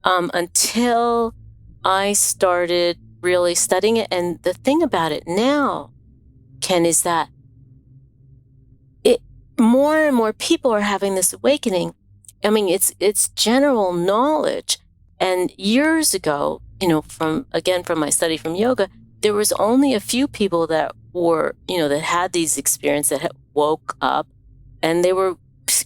until I started really studying it. And the thing about it now, Ken, is that more and more people are having this awakening. I mean, it's general knowledge. And years ago, from my study from yoga, there was only a few people that were, that had these experiences, that had woke up, and they were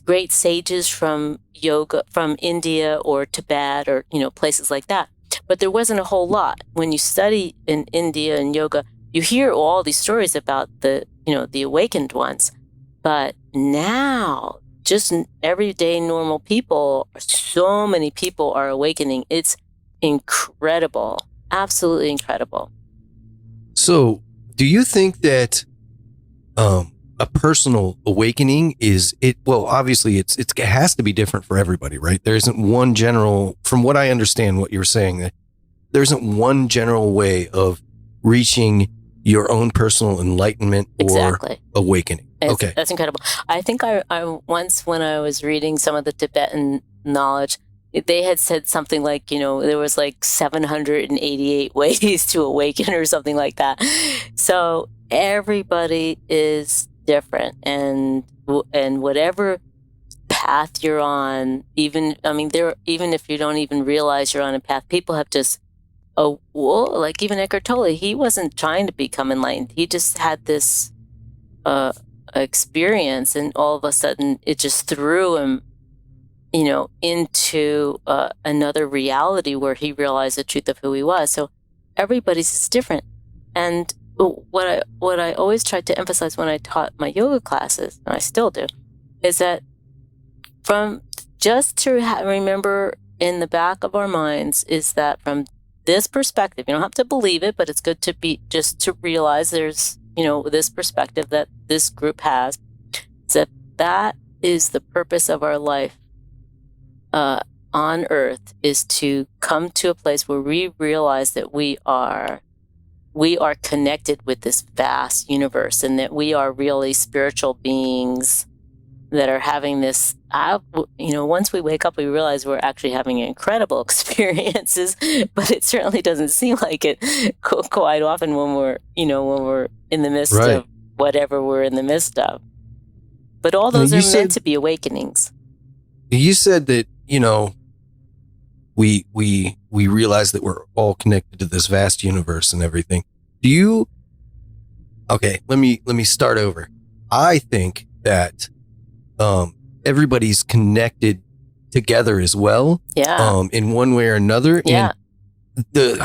great sages from yoga, from India or Tibet or, places like that. But there wasn't a whole lot. When you study in India and yoga, you hear all these stories about the awakened ones. But now, just everyday normal people, so many people are awakening. It's incredible. Absolutely incredible. So, do you think that a personal awakening obviously it has to be different for everybody, right? There isn't one general, from what I understand what you're saying, that there isn't one general way of reaching your own personal enlightenment or awakening. Okay. That's incredible. I think I once, when I was reading some of the Tibetan knowledge, they had said something like, there was like 788 ways to awaken or something like that. So everybody is different, and whatever path you're on, even if you don't even realize you're on a path, people have just, like even Eckhart Tolle, he wasn't trying to become enlightened. He just had this experience, and all of a sudden it just threw him, into another reality where he realized the truth of who he was. So everybody's is different. And what I always tried to emphasize when I taught my yoga classes, and I still do, is that from just to remember in the back of our minds is that from this perspective, you don't have to believe it, but it's good to just to realize there's, this perspective that this group has, that is the purpose of our life on earth, is to come to a place where we realize that we are connected with this vast universe, and that we are really spiritual beings that are having this, once we wake up, we realize we're actually having incredible experiences, but it certainly doesn't seem like it quite often when we're in the midst of whatever we're in the midst of. But all those are meant to be awakenings. You said that, we realize that we're all connected to this vast universe and everything. Okay, let me start over. I think that everybody's connected together as well. Yeah. In one way or another. Yeah. And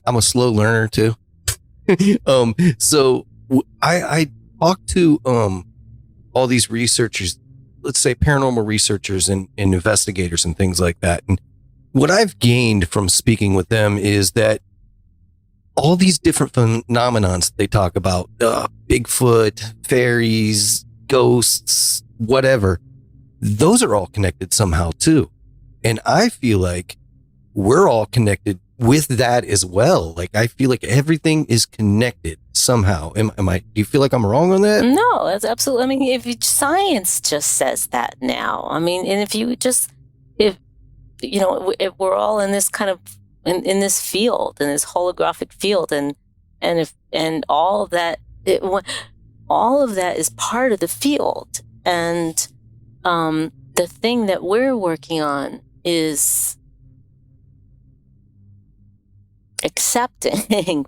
I'm a slow learner too. So I talked to all these researchers, let's say paranormal researchers and investigators and things like that. And what I've gained from speaking with them is that all these different phenomenons they talk about, Bigfoot, fairies, ghosts, whatever, those are all connected somehow too. And I feel like we're all connected with that as well. Like, I feel like everything is connected somehow. Do you feel like I'm wrong on that? No, that's absolutely, science just says that now. And if we're all in this kind of, in this field, in this holographic field, and all of that, all of that is part of the field. And the thing that we're working on is accepting,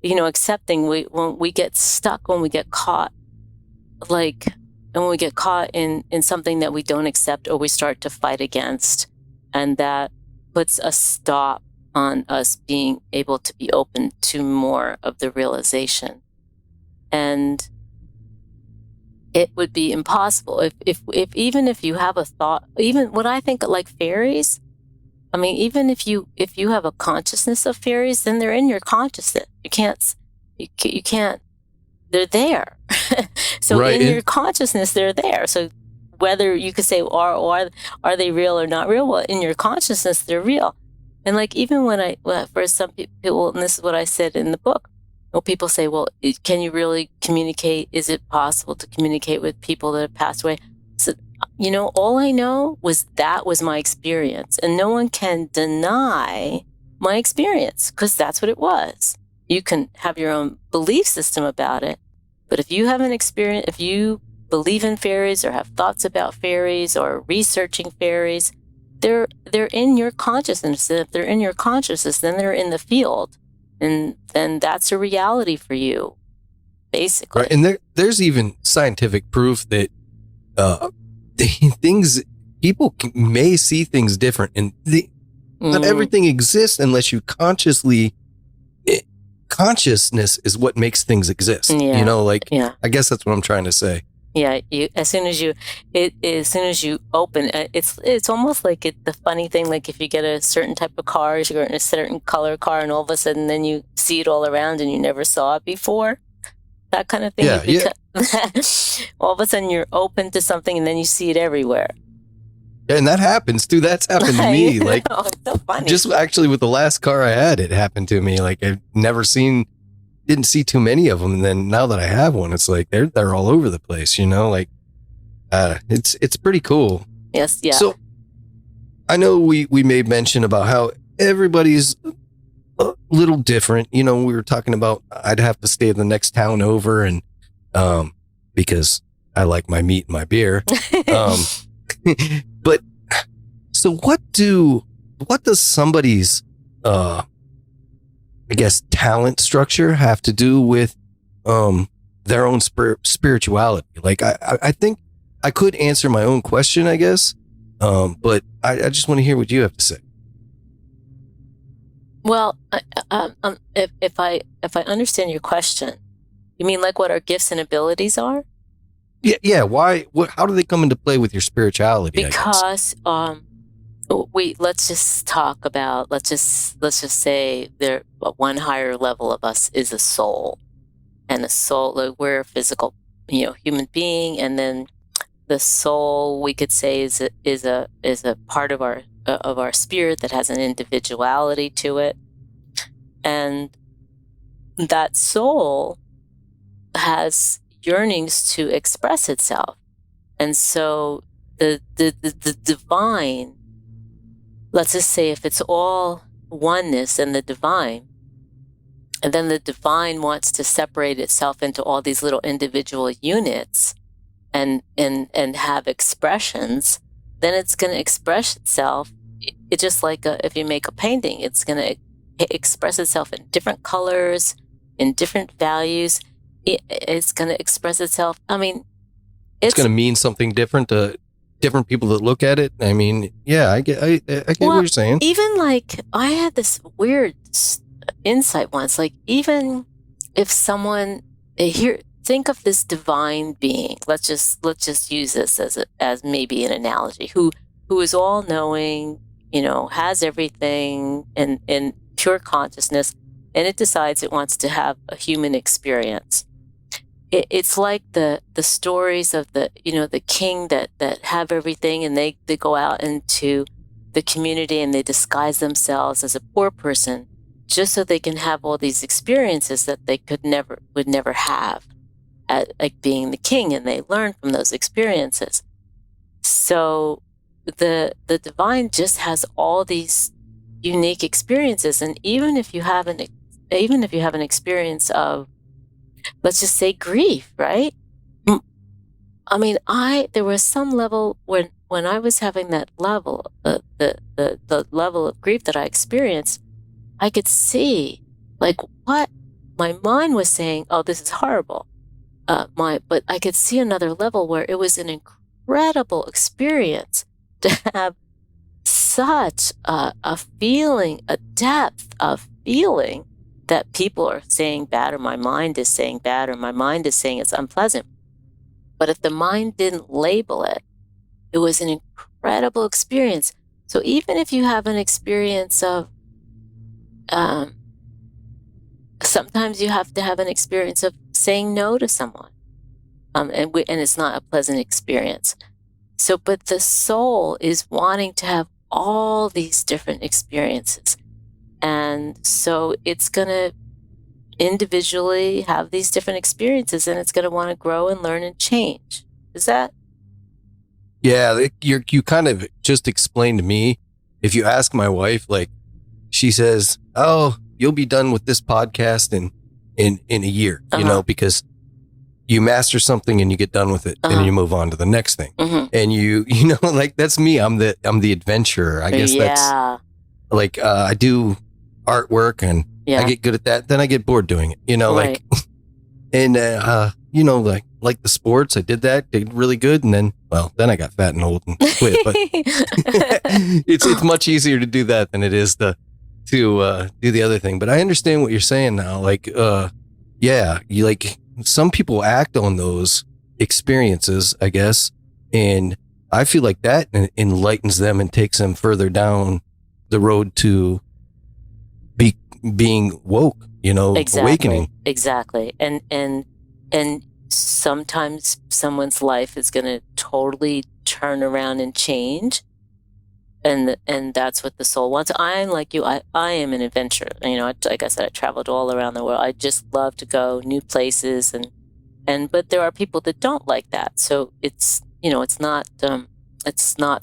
when we get stuck, when we get caught, when we get caught in something that we don't accept or we start to fight against, and that puts a stop on us being able to be open to more of the realization. And it would be impossible if even if you have a thought, even what I think like fairies, even if you have a consciousness of fairies, then they're in your consciousness. You can't they're there. So Right. in your consciousness, they're there. So whether you could say, are they real or not real? Well, in your consciousness, they're real. And like, even for some people, and this is what I said in the book, well, people say, well, can you really communicate? Is it possible to communicate with people that have passed away? So, all I know was that was my experience, and no one can deny my experience, because that's what it was. You can have your own belief system about it, but if you have an experience, if you believe in fairies or have thoughts about fairies or researching fairies, they're in your consciousness. And if they're in your consciousness, then they're in the field, and then that's a reality for you, basically. Right. And there's even scientific proof that people may see things different, and not everything exists unless you consciousness is what makes things exist. Yeah. I guess that's what I'm trying to say. Yeah, as soon as you open, it's almost like the funny thing, like if you get a certain type of car, you're in a certain color car, and all of a sudden then you see it all around and you never saw it before. That kind of thing. Yeah. All of a sudden you're open to something and then you see it everywhere. And that happens too. That's happened to me. Like, it's so funny. just actually with the last car I had, it happened to me. Like, I've didn't see too many of them. And then now that I have one, it's like, they're all over the place, it's pretty cool. Yes. Yeah. So I know we made mention about how everybody's a little different. We were talking about, I'd have to stay in the next town over, and, because I like my meat and my beer. But so what does somebody's, I guess, talent structure have to do with their own spirituality? Like, I think I could answer my own question, I guess, but I just want to hear what you have to say. Well, if I understand your question, you mean like what our gifts and abilities are? Yeah. Why? How do they come into play with your spirituality? Because let's just talk about, let's just say there one higher level of us is a soul, and a soul, like we're a physical human being, and then the soul, we could say, is a part of our spirit that has an individuality to it, and that soul has yearnings to express itself. And so the divine, let's just say, if it's all oneness and the divine, and then the divine wants to separate itself into all these little individual units and have expressions, then it's going to express itself. It's just like if you make a painting, it's going to express itself in different colors, in different values. It's going to express itself. I mean, it's going to mean something different to different people that look at it. I mean, yeah, I get what you're saying. Even like, I had this weird insight once, like, even if someone think of this divine being, let's just use this as maybe an analogy, who is all knowing, has everything in pure consciousness, and it decides it wants to have a human experience. It's like the stories of the king that have everything, and they go out into the community and they disguise themselves as a poor person just so they can have all these experiences that they would never have like being the king, and they learn from those experiences. So the divine just has all these unique experiences, and even if you have an experience of, let's just say, grief, right? I mean, there was some level when I was having that level, the level of grief that I experienced, I could see like what my mind was saying. Oh, this is horrible. But I could see another level where it was an incredible experience to have such a feeling, a depth of feeling that people are saying bad, or my mind is saying bad, or my mind is saying it's unpleasant. But if the mind didn't label it, it was an incredible experience. So even if you have an experience of, sometimes you have to have an experience of saying no to someone. And it's not a pleasant experience. So, but the soul is wanting to have all these different experiences. And so it's going to individually have these different experiences, and it's going to want to grow and learn and change. Is that? Yeah, you kind of just explained to me. If you ask my wife, like, she says, "Oh, you'll be done with this podcast in a year," you know, because you master something and you get done with it, and you move on to the next thing. And you know, like, that's me. I'm the adventurer. I guess that's like, I do artwork and I get good at that. Then I get bored doing it, you know, like, and, you know, like the sports, I did really good. And then I got fat and old and quit, but it's much easier to do that than it is to do the other thing. But I understand what you're saying now. Like, you like, some people act on those experiences, I guess. And I feel like that enlightens them and takes them further down the road to being woke, you know, awakening. Exactly. And sometimes someone's life is going to totally turn around and change. And that's what the soul wants. I'm like you. I am an adventurer. You know, like I said, I traveled all around the world. I just love to go new places, but there are people that don't like that. So it's, you know, it's not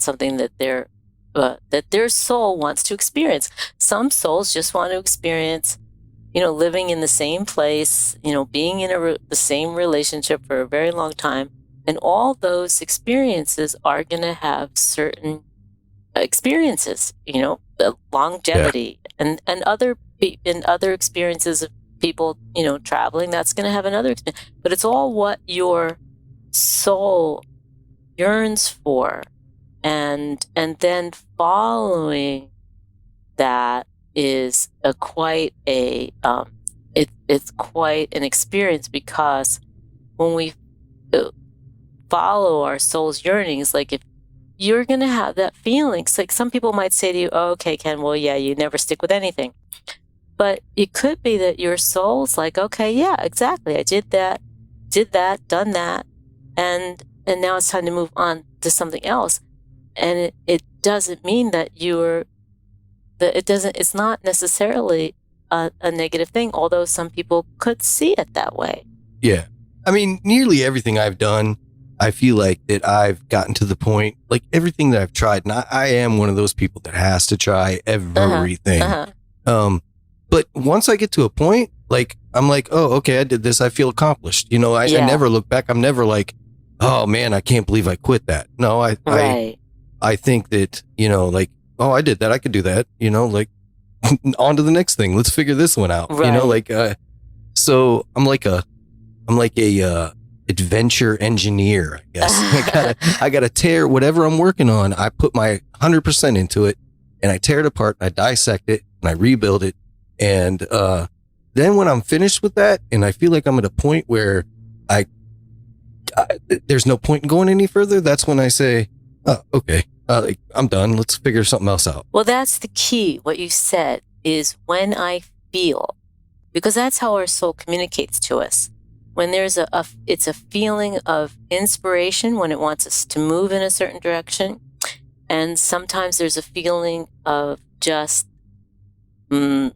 something that that their soul wants to experience. Some souls just want to experience, you know, living in the same place, you know, being in the same relationship for a very long time, and all those experiences are going to have certain experiences, you know, longevity and other experiences of people, you know, traveling, that's going to have another experience. But it's all what your soul yearns for, and then following that is quite an experience, because when we follow our soul's yearnings, like, if you're going to have that feeling. Like, some people might say to you, "Oh, okay, Ken, well, yeah, you never stick with anything." But it could be that your soul's like, "Okay, yeah, exactly. I did that, done that. And now it's time to move on to something else." And it doesn't mean that it's not necessarily a negative thing, although some people could see it that way. Yeah. I mean, nearly everything I've done, I feel like that I've gotten to the point, like, everything that I've tried, and I am one of those people that has to try everything. But once I get to a point, like, I'm like, "Oh, okay, I did this. I feel accomplished." You know, I never look back. I'm never like, "Oh man, I can't believe I quit that." No, I think that, you know, like, "Oh, I did that. I could do that." You know, like, on to the next thing. Let's figure this one out. You know, like, so I'm like a adventure engineer, I guess. I gotta tear whatever I'm working on. I put my 100% into it, and I tear it apart, and I dissect it, and I rebuild it. And then when I'm finished with that, and I feel like I'm at a point where there's no point in going any further, that's when I say, "Oh, okay, like, I'm done. Let's figure something else out." Well, that's the key. What you said is, when I feel, because that's how our soul communicates to us. When there's it's a feeling of inspiration, when it wants us to move in a certain direction. And sometimes there's a feeling of just no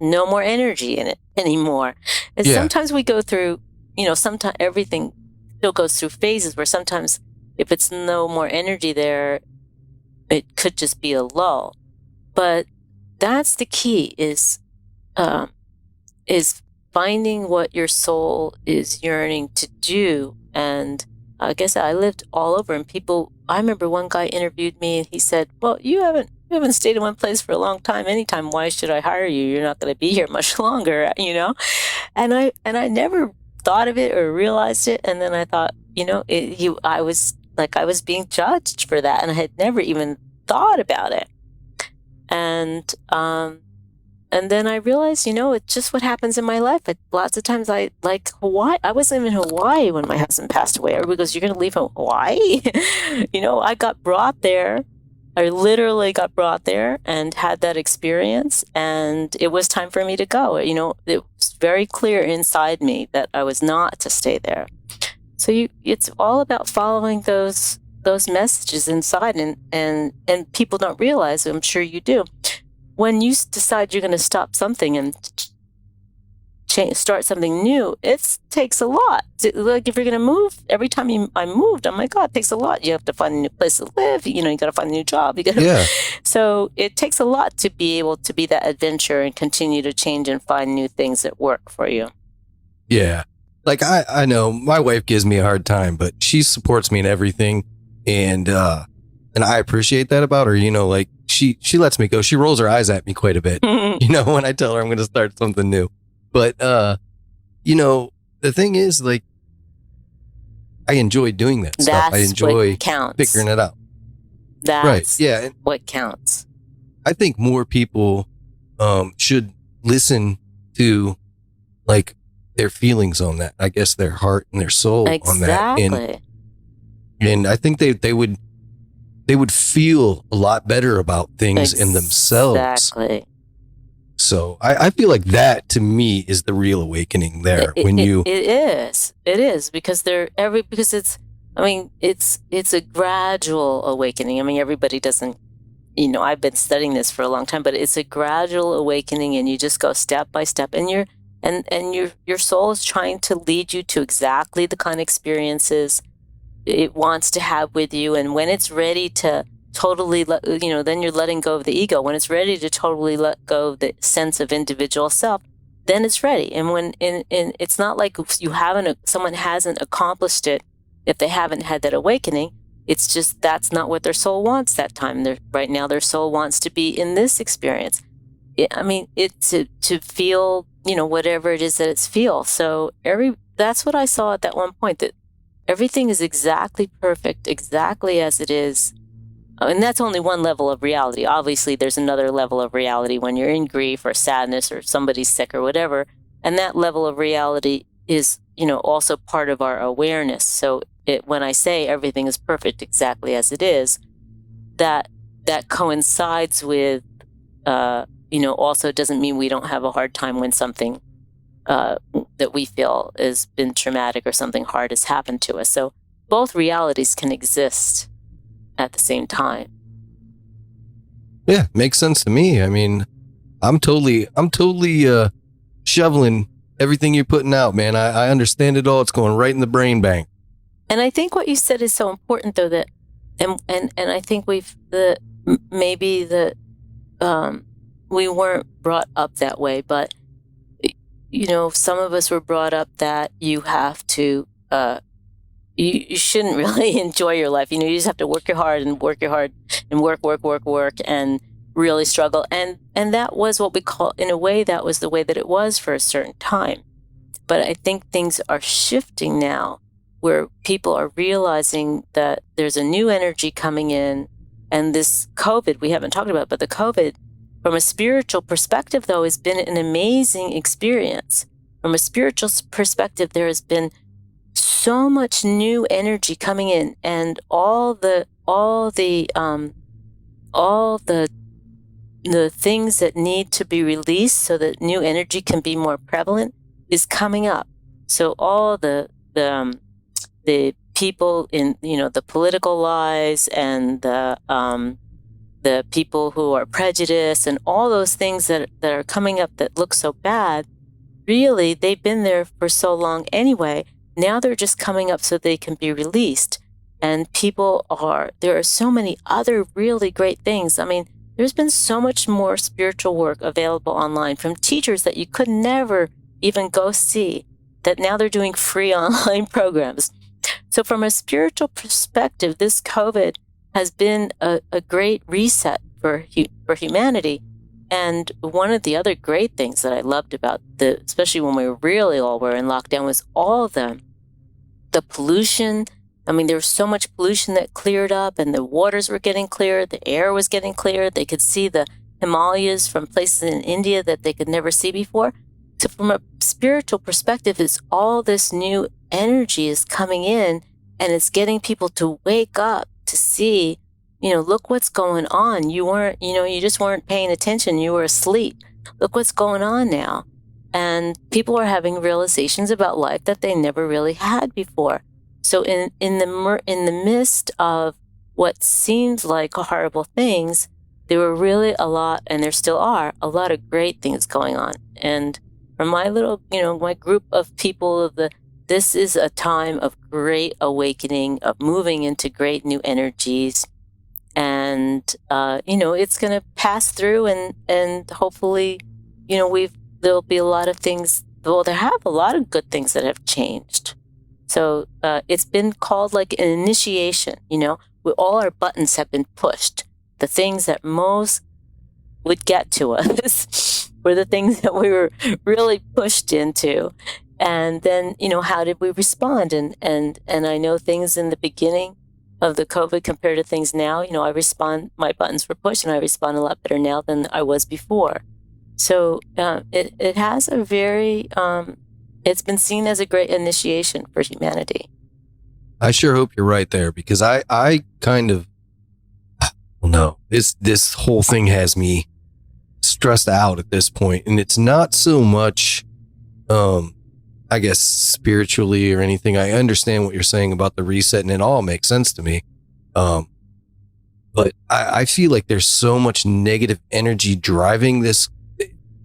more energy in it anymore. And sometimes we go through, you know, sometimes everything still goes through phases where sometimes if it's no more energy there, it could just be a lull. But that's the key, is finding what your soul is yearning to do. And I guess I lived all over, and I remember one guy interviewed me, and he said, "Well, you haven't stayed in one place for a long time. Anytime, why should I hire you? You're not going to be here much longer," you know? And I never thought of it or realized it. And then I thought, you know, I was being judged for that, and I had never even thought about it. And then I realized, you know, it's just what happens in my life. Lots of times I like Hawaii. I wasn't even in Hawaii when my husband passed away. Everybody goes, "You're going to leave Hawaii?" You know, I got brought there. I literally got brought there and had that experience. And it was time for me to go. You know, very clear inside me that I was not to stay there. So it's all about following those messages inside, and people don't realize, I'm sure you do, when you decide you're going to stop something and start something new, it takes a lot. Like if you're going to move, every time I moved, oh my God, it takes a lot. You have to find a new place to live. You got to find a new job. So it takes a lot to be able to be that adventure and continue to change and find new things that work for you. Yeah. Like I know my wife gives me a hard time, but she supports me in everything. And I appreciate that about her. Like she lets me go. She rolls her eyes at me quite a bit, when I tell her I'm going to start something new. But, the thing is, like, I enjoy doing that stuff. I enjoy figuring it out. That's right. Yeah. what counts. I think more people should listen to, like, their feelings on that. I guess their heart and their soul on that. And I think they would feel a lot better about things in themselves. Exactly. So I feel like that to me is the real awakening there. It is because it's a gradual awakening. I mean, everybody doesn't, I've been studying this for a long time, but it's a gradual awakening, and you just go step by step, and your soul is trying to lead you to exactly the kind of experiences it wants to have with you. And when it's ready to totally then you're letting go of the ego. When it's ready to totally let go of the sense of individual self, then it's ready. And when it's not like someone hasn't accomplished it if they haven't had that awakening. It's just that's not what their soul wants that time. Right now their soul wants to be in this experience. It's to feel whatever it is that it's feel. So that's what I saw at that one point, that everything is exactly perfect, exactly as it is. And that's only one level of reality. Obviously, there's another level of reality when you're in grief or sadness or somebody's sick or whatever. And that level of reality is, also part of our awareness. So when I say everything is perfect exactly as it is, that coincides with, also doesn't mean we don't have a hard time when something that we feel has been traumatic or something hard has happened to us. So both realities can exist at the same time. Yeah, makes sense to me. I mean, I'm totally shoveling everything you're putting out, man. I understand it all. It's going right in the brain bank. And I think what you said is so important, though, that and I think we weren't brought up that way, but some of us were brought up that you have to you shouldn't really enjoy your life. You just have to work hard and work and really struggle. And that was what we call, in a way, that was the way that it was for a certain time. But I think things are shifting now, where people are realizing that there's a new energy coming in. And this COVID, we haven't talked about, but the COVID, from a spiritual perspective, though, has been an amazing experience. From a spiritual perspective, there has been so much new energy coming in, and all the things that need to be released so that new energy can be more prevalent is coming up. So all the people in the political lies and the people who are prejudiced and all those things that are coming up that look so bad, really they've been there for so long anyway. Now they're just coming up so they can be released. And there are so many other really great things. I mean, there's been so much more spiritual work available online from teachers that you could never even go see, that now they're doing free online programs. So from a spiritual perspective, this COVID has been a great reset for humanity. And one of the other great things that I loved about especially when we really all were in lockdown, was all the pollution. I mean, there was so much pollution that cleared up, and the waters were getting clearer, the air was getting clearer. They could see the Himalayas from places in India that they could never see before. So from a spiritual perspective, it's all this new energy is coming in, and it's getting people to wake up to see, look what's going on. You just weren't paying attention. You were asleep. Look what's going on now. and people are having realizations about life that they never really had before. So in the midst of what seems like horrible things, there were really a lot, and there still are a lot of great things going on. And for my little, my group of people this is a time of great awakening, of moving into great new energies. And, it's going to pass through and hopefully, there'll be a lot of things. Well, there have a lot of good things that have changed. So it's been called like an initiation, all our buttons have been pushed. The things that most would get to us were the things that we were really pushed into. And then, how did we respond? And I know things in the beginning of the COVID compared to things now, my buttons were pushed and I respond a lot better now than I was before. So it has a very, it's been seen as a great initiation for humanity. I sure hope you're right there, because I kind of, no, this whole thing has me stressed out at this point. And it's not so much, I guess, spiritually or anything. I understand what you're saying about the reset, and it all makes sense to me. But I feel like there's so much negative energy driving this,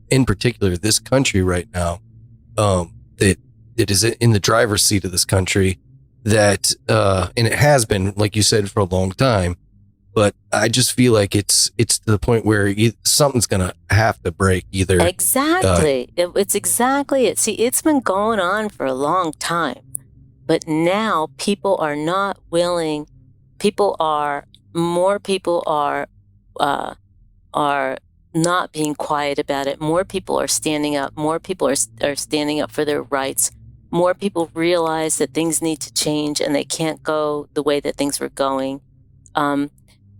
in particular, this country right now, that it is in the driver's seat of this country, that, and it has been, like you said, for a long time. But I just feel like it's to the point where something's going to have to break either. Exactly. It's exactly it. See, it's been going on for a long time, but now people are not willing. More people are not being quiet about it. More people are standing up. More people are standing up for their rights. More people realize that things need to change and they can't go the way that things were going.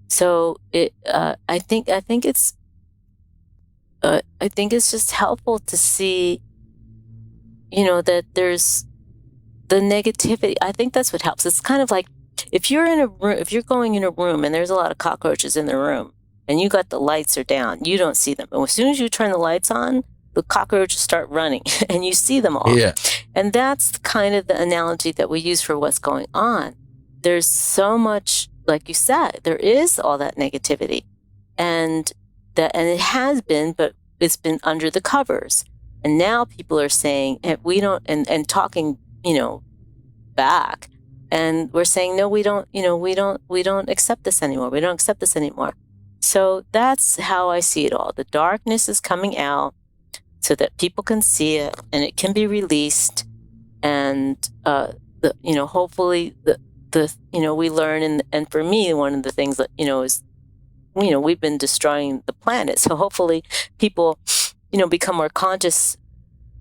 So I think it's just helpful to see, that there's the negativity. I think that's what helps. It's kind of like if you're going in a room and there's a lot of cockroaches in the room and you got the lights are down, you don't see them. And as soon as you turn the lights on, the cockroaches start running and you see them all. Yeah. And that's kind of the analogy that we use for what's going on. There's so much, like you said, there is all that negativity, and it has been, but it's been under the covers. And now people are saying, and talking, back, and we're saying, no, we don't accept this anymore. We don't accept this anymore. So that's how I see it all. The darkness is coming out so that people can see it and it can be released. And, hopefully we learn. And for me, one of the things that, is, we've been destroying the planet. So hopefully people, become more conscious,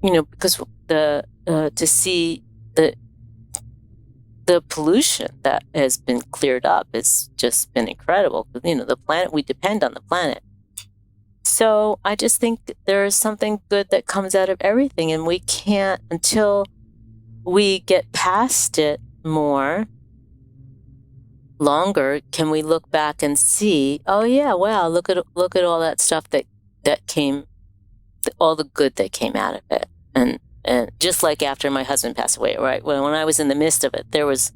because to see the pollution that has been cleared up has just been incredible. The planet, we depend on the planet. So I just think there is something good that comes out of everything, and we can't, until we get past it longer, can we look back and see, oh yeah, wow, look at all that stuff that came, all the good that came out of it. And just like after my husband passed away, right? When I was in the midst of it, there was,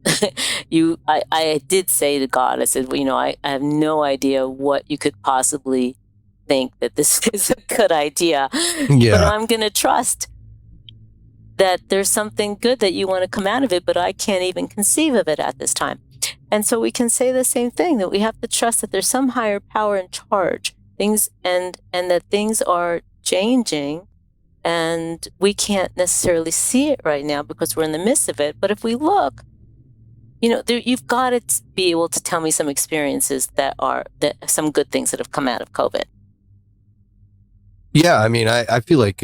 I did say to God, I said, I have no idea what you could possibly think that this is a good idea, but I'm going to trust that there's something good that you want to come out of it, but I can't even conceive of it at this time. And so we can say the same thing, that we have to trust that there's some higher power in charge, things, and that things are changing, and we can't necessarily see it right now because we're in the midst of it. But if we look, you've got to be able to tell me some experiences that some good things that have come out of COVID. Yeah, I mean, I feel like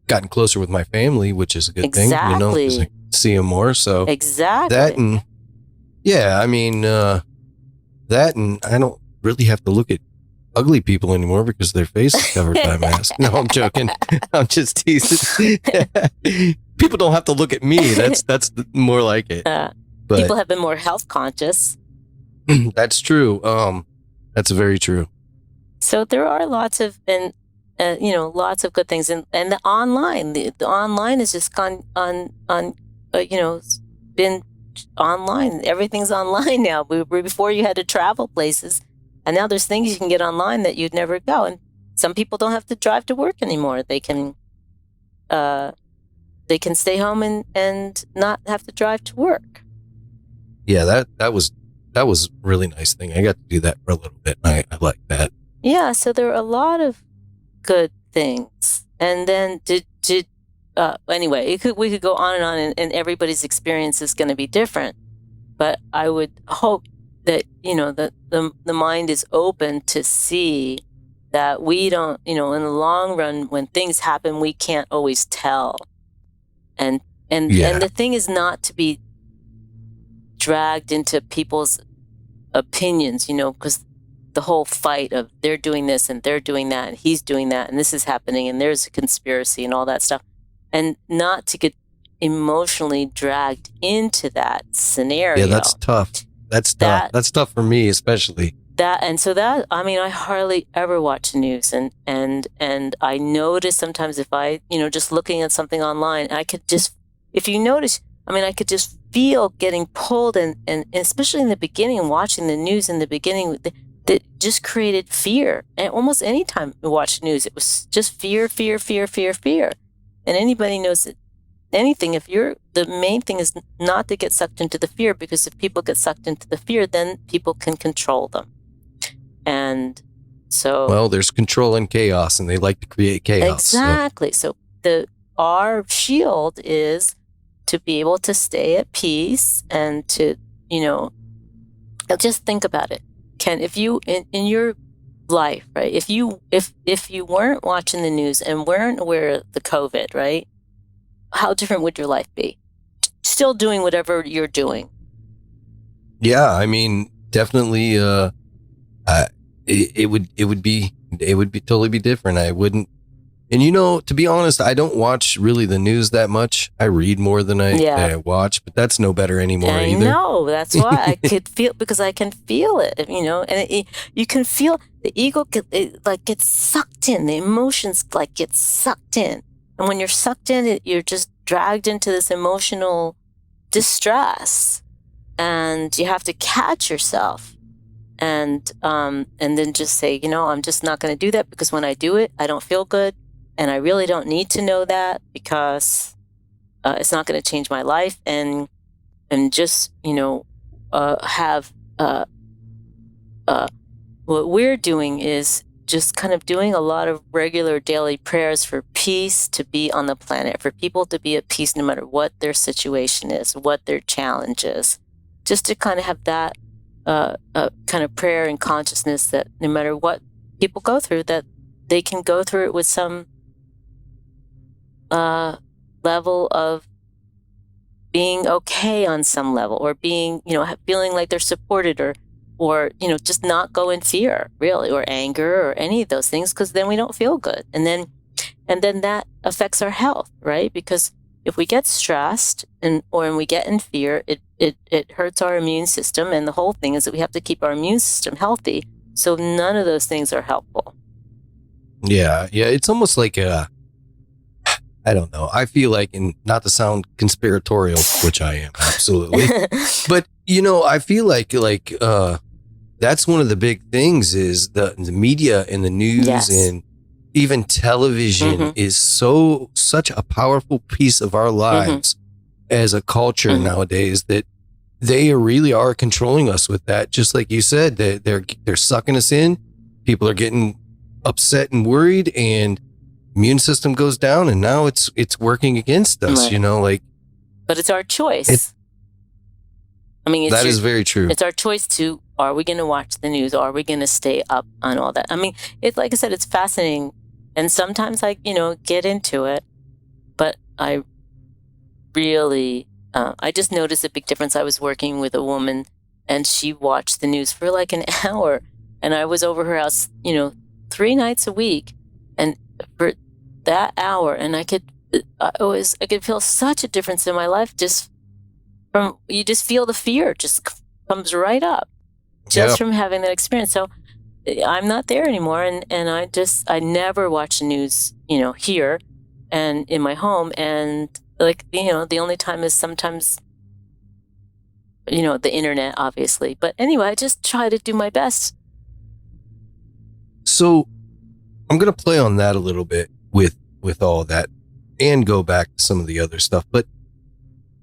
gotten closer with my family, which is a good thing, 'cause I see them more. So exactly that, and that, and I don't really have to look at ugly people anymore because their face is covered by a mask. No, I'm joking. I'm just teasing. People don't have to look at me. That's more like it. But people have been more health conscious. That's true. That's very true. So there are lots of, and lots of good things. And the online, the online has just gone been online. Everything's online now. Before you had to travel places, and now there's things you can get online that you'd never go. And some people don't have to drive to work anymore. They can stay home and not have to drive to work. Yeah, that was a really nice thing. I got to do that for a little bit. I like that. Yeah, so there are a lot of good things. And then anyway, we could go on, and everybody's experience is going to be different. But I would hope that, that the mind is open to see that we don't, in the long run, when things happen, we can't always tell. And the thing is not to be dragged into people's opinions, because the whole fight of they're doing this and they're doing that and he's doing that and this is happening and there's a conspiracy and all that stuff, and not to get emotionally dragged into that scenario. Yeah, that's tough. That's tough. That's tough for me, especially. I hardly ever watch the news, and I notice sometimes if I, just looking at something online, I could just, if you notice, I could just feel getting pulled, and especially in the beginning, watching the news in the beginning, that just created fear. And almost any time we watch the news, it was just fear. And anybody knows that anything, the main thing is not to get sucked into the fear, because if people get sucked into the fear, then people can control them. And so, well, there's control and chaos, and they like to create chaos. Exactly. So our shield is to be able to stay at peace and to, just think about it. Ken, if you in your life, right? If you weren't watching the news and weren't aware of the COVID, right? How different would your life be? Still doing whatever you're doing. Yeah, definitely. It would be totally be different. I wouldn't, and to be honest, I don't watch really the news that much. I read more than I watch, but that's no better anymore either. I know, that's why I could feel, because I can feel it, and you can feel the ego gets sucked in, the emotions get sucked in, and when you're sucked in, you're just dragged into this emotional distress, and you have to catch yourself. And then just say, I'm just not going to do that, because when I do it, I don't feel good. And I really don't need to know that, because it's not going to change my life. And just, have what we're doing is just kind of doing a lot of regular daily prayers for peace to be on the planet, for people to be at peace no matter what their situation is, what their challenge is, just to kind of have that kind of prayer and consciousness that no matter what people go through, that they can go through it with some level of being okay on some level, or being, feeling like they're supported, or just not go in fear, really, or anger, or any of those things, because then we don't feel good. And then that affects our health, right? Because if we get stressed or we get in fear, it hurts our immune system. And the whole thing is that we have to keep our immune system healthy. So none of those things are helpful. Yeah. It's almost like I don't know. I feel like, and not to sound conspiratorial, which I am, absolutely. But, I feel like that's one of the big things is the media and the news, and even television is such a powerful piece of our lives as a culture nowadays, that they really are controlling us with that. Just like you said, they're sucking us in. People are getting upset and worried, and immune system goes down, and now it's working against us, but it's our choice. That is very true. It's our choice to, are we going to watch the news? Are we going to stay up on all that? It's like I said, it's fascinating. And sometimes I, get into it, but I really, I just noticed a big difference. I was working with a woman, and she watched the news for like an hour, and I was over her house, 3 nights a week. And for that hour, and I could feel such a difference in my life, just from, you just feel the fear just comes right up just from having that experience. So I'm not there anymore. And I never watch the news, here and in my home. And the only time is sometimes, the internet, obviously. But anyway, I just try to do my best. So I'm going to play on that a little bit with all that and go back to some of the other stuff. But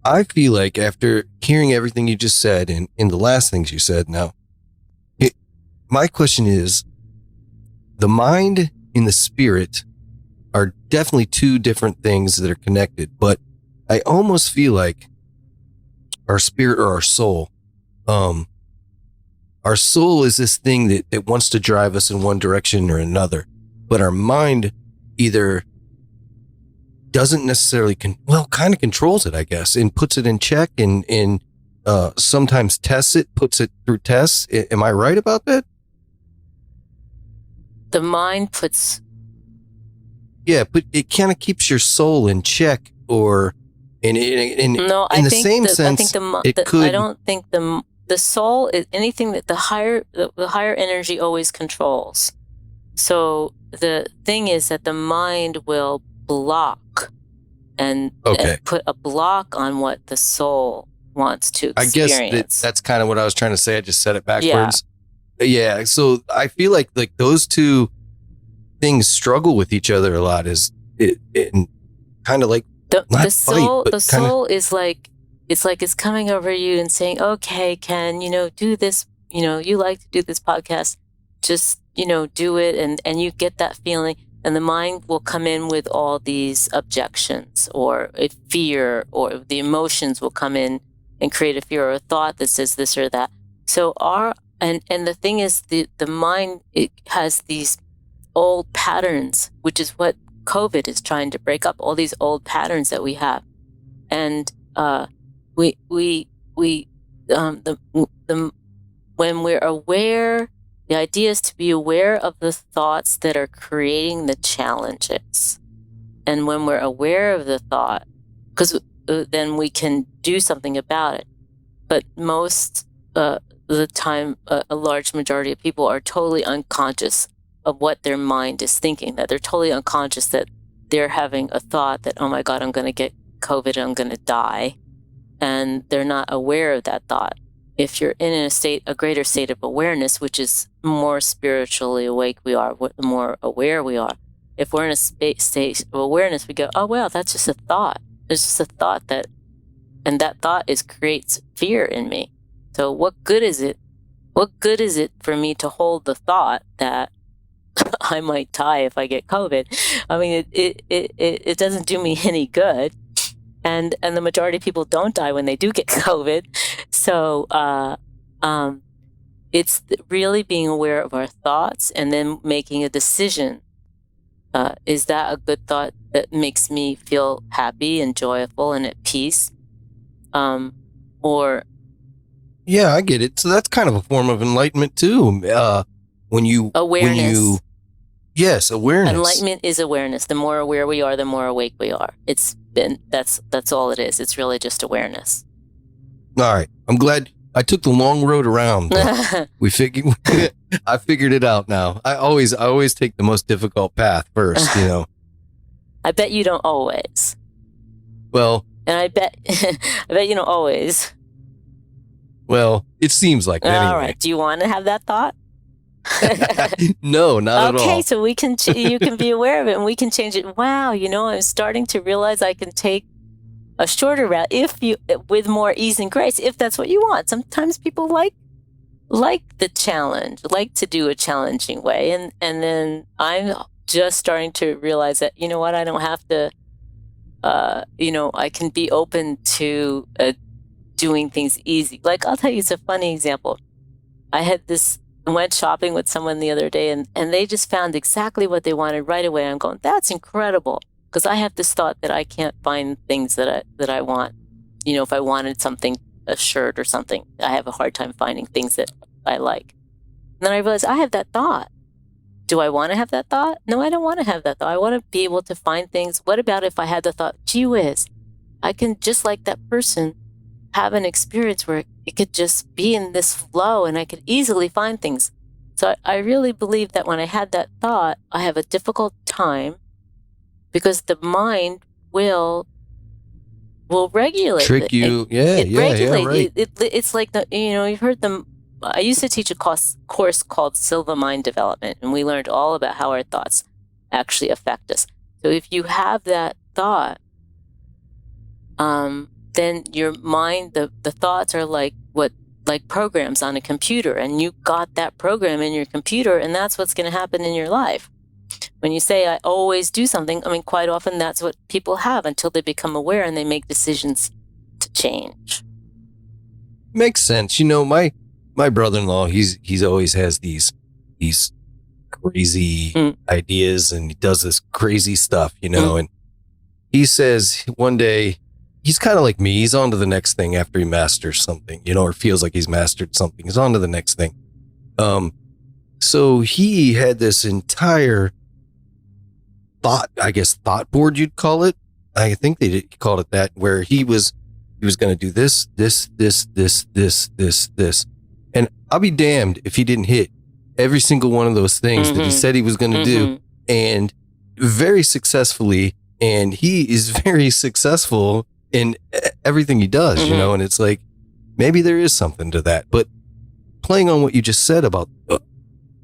I feel like after hearing everything you just said and in the last things you said now, my question is, the mind and the spirit are definitely two different things that are connected, but I almost feel like our spirit or our soul is this thing that wants to drive us in one direction or another, but our mind either doesn't necessarily kind of controls it, I guess, and puts it in check and sometimes tests it, puts it through tests. Am I right about that? The mind puts... Yeah, but it kind of keeps your soul in check, or in the same sense, it could... I don't think the soul is anything that the higher energy always controls. So the thing is that the mind will block and put a block on what the soul wants to experience. I guess that's kind of what I was trying to say. I just said it backwards. Yeah. So I feel like those two things struggle with each other a lot. Is it kind of like the soul? The soul is like it's coming over you and saying, "Okay, Ken, do this. You like to do this podcast. Just do it," and you get that feeling. And the mind will come in with all these objections or a fear, or the emotions will come in and create a fear or a thought that says this or that. So and the thing is, the mind, it has these old patterns, which is what COVID is trying to break up, all these old patterns that we have. And when we're aware, the idea is to be aware of the thoughts that are creating the challenges. And when we're aware of the thought, because then we can do something about it. But most of the time, a large majority of people are totally unconscious of what their mind is thinking, that they're totally unconscious that they're having a thought that, oh my God, I'm going to get COVID, I'm going to die. And they're not aware of that thought. If you're in a greater state of awareness, which is more spiritually awake we are, the more aware we are. If we're in a state of awareness, we go, oh, well, that's just a thought. It's just a thought and that thought creates fear in me. So what good is it? What good is it for me to hold the thought that I might die if I get COVID? I mean, it doesn't do me any good. And the majority of people don't die when they do get COVID. So it's really being aware of our thoughts and then making a decision. Is that a good thought that makes me feel happy and joyful and at peace? Or... Yeah, I get it. So that's kind of a form of enlightenment too. Awareness. Yes, awareness. Enlightenment is awareness. The more aware we are, the more awake we are. That's all it is. It's really just awareness. All right. I'm glad I took the long road around. I figured it out now. I always take the most difficult path first, I bet you don't always. Well, and I bet you don't always. Well, it seems like that anyway. All right. Do you want to have that thought? No, not at all. Okay, so you can be aware of it and we can change it. Wow, I'm starting to realize I can take a shorter route with more ease and grace, if that's what you want. Sometimes people like the challenge, like to do a challenging way. And then I'm just starting to realize that, I don't have to, I can be open to doing things easy. Like, I'll tell you, it's a funny example. I went shopping with someone the other day and they just found exactly what they wanted right away. I'm going, that's incredible. Because I have this thought that I can't find things that I want. If I wanted something, a shirt or something, I have a hard time finding things that I like. And then I realized I have that thought. Do I want to have that thought? No, I don't want to have that thought. I want to be able to find things. What about if I had the thought, gee whiz, I can, just like that person, have an experience where it could just be in this flow and I could easily find things. So I really believe that when I had that thought, I have a difficult time because the mind will regulate. Trick you. It regulates. Right. It's like you've heard them. I used to teach a course called Silva Mind Development, and we learned all about how our thoughts actually affect us. So if you have that thought, then your mind, the thoughts are like programs on a computer, and you got that program in your computer, and that's what's going to happen in your life. When you say, I always do something, I mean, quite often that's what people have until they become aware and they make decisions to change. Makes sense. My brother-in-law, he's always has these crazy ideas, and he does this crazy stuff, and he says one day, he's kind of like me. He's on to the next thing after he masters something, or feels like he's mastered something. He's on to the next thing. So he had this entire thought board, you'd call it. I think they called it that, where he was going to do this. And I'll be damned if he didn't hit every single one of those things that he said he was going to do, and very successfully. And he is very successful in everything he does, and it's like, maybe there is something to that. But playing on what you just said about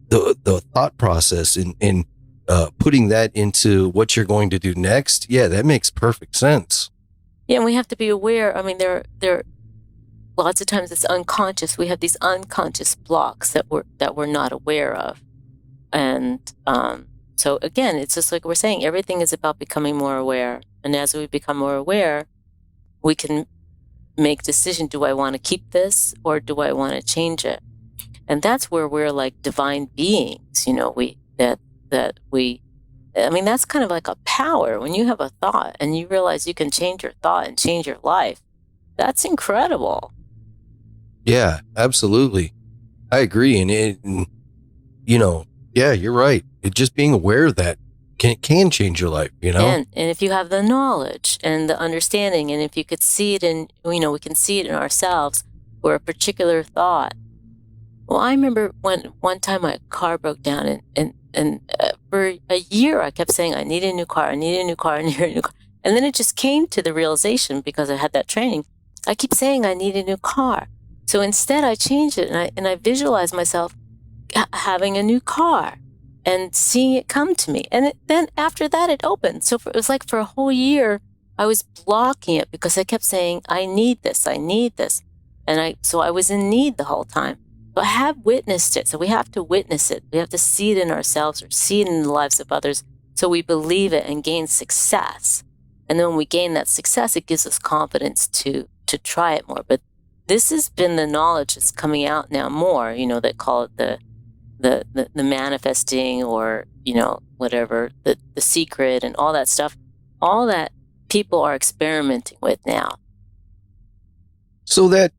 the thought process and putting that into what you're going to do next, that makes perfect sense. Yeah, and we have to be aware. I mean, there lots of times it's unconscious. We have these unconscious blocks that we're not aware of, and so again, it's just like we're saying, everything is about becoming more aware. And as we become more aware, we can make decision: do I want to keep this or do I want to change it? And that's where we're like divine beings. I mean, that's kind of like a power. When you have a thought and you realize you can change your thought and change your life, that's incredible. Yeah, absolutely. I agree. And you're right. Just being aware of that can change your life, And if you have the knowledge and the understanding, and if you could see it we can see it in ourselves, where a particular thought. Well, I remember one time my car broke down, and for a year I kept saying, I need a new car, I need a new car, I need a new car. And then it just came to the realization, because I had that training, I keep saying I need a new car. So instead I changed it, and I visualized myself having a new car and seeing it come to me. And then after that it opened. So it was like for a whole year I was blocking it because I kept saying, I need this, I need this. And so I was in need the whole time. But I have witnessed it. So we have to witness it. We have to see it in ourselves or see it in the lives of others, so we believe it and gain success. And then when we gain that success, it gives us confidence to try it more. But this has been the knowledge that's coming out now more, they call it the manifesting, or, whatever, the secret and all that stuff, all that people are experimenting with now. So that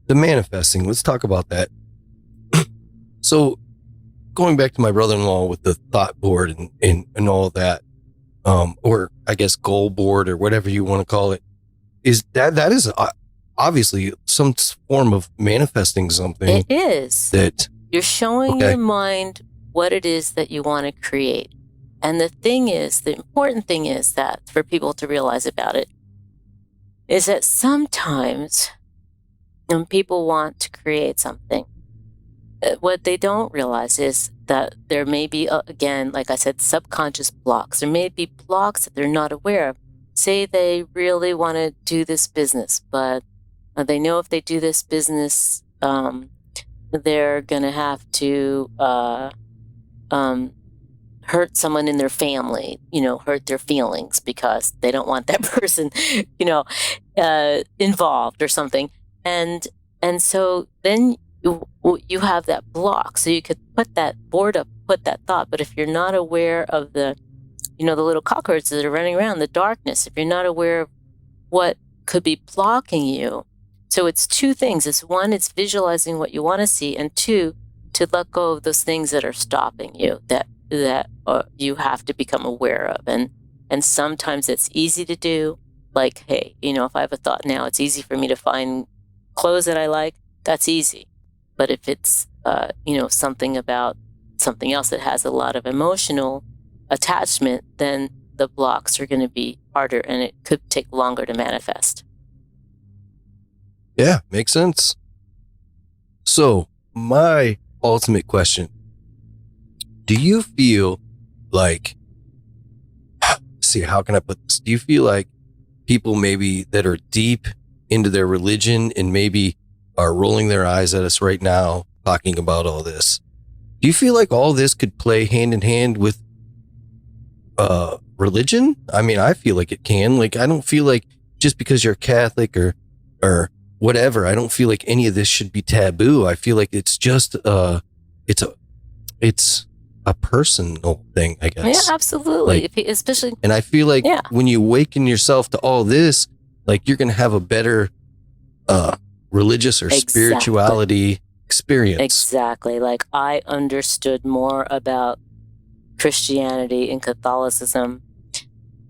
the manifesting, let's talk about that. So going back to my brother-in-law with the thought board and all of that, or I guess goal board or whatever you want to call it, is that is obviously some form of manifesting something. It is. That you're showing your mind what it is that you want to create. And the important thing is that for people to realize about it is that sometimes when people want to create something, what they don't realize is that there may be, again, like I said, subconscious blocks. There may be blocks that they're not aware of. Say they really want to do this business, but they know if they do this business, they're going to have to hurt someone in their family, hurt their feelings because they don't want that person, involved or something. And so then you have that block. So you could put that board up, put that thought. But if you're not aware of the little cockroaches that are running around, the darkness, if you're not aware of what could be blocking you. So it's two things. It's one, it's visualizing what you want to see. And two, to let go of those things that are stopping you, that you have to become aware of. And sometimes it's easy to do. Like, hey, if I have a thought now, it's easy for me to find clothes that I like. That's easy. But if it's something about something else that has a lot of emotional attachment, then the blocks are going to be harder and it could take longer to manifest. Yeah, makes sense. So, my ultimate question, do you feel like, how can I put this? Do you feel like people maybe that are deep into their religion and maybe are rolling their eyes at us right now talking about all this, do you feel like all this could play hand in hand with religion? I mean, I feel like it can. Like, I don't feel like just because you're Catholic or whatever, I don't feel like any of this should be taboo. I feel like it's just it's a personal thing, I guess. Yeah, absolutely. Like, Especially, and I feel like when you awaken yourself to all this, like, you're going to have a better religious or spirituality experience. Exactly. Like, I understood more about Christianity and Catholicism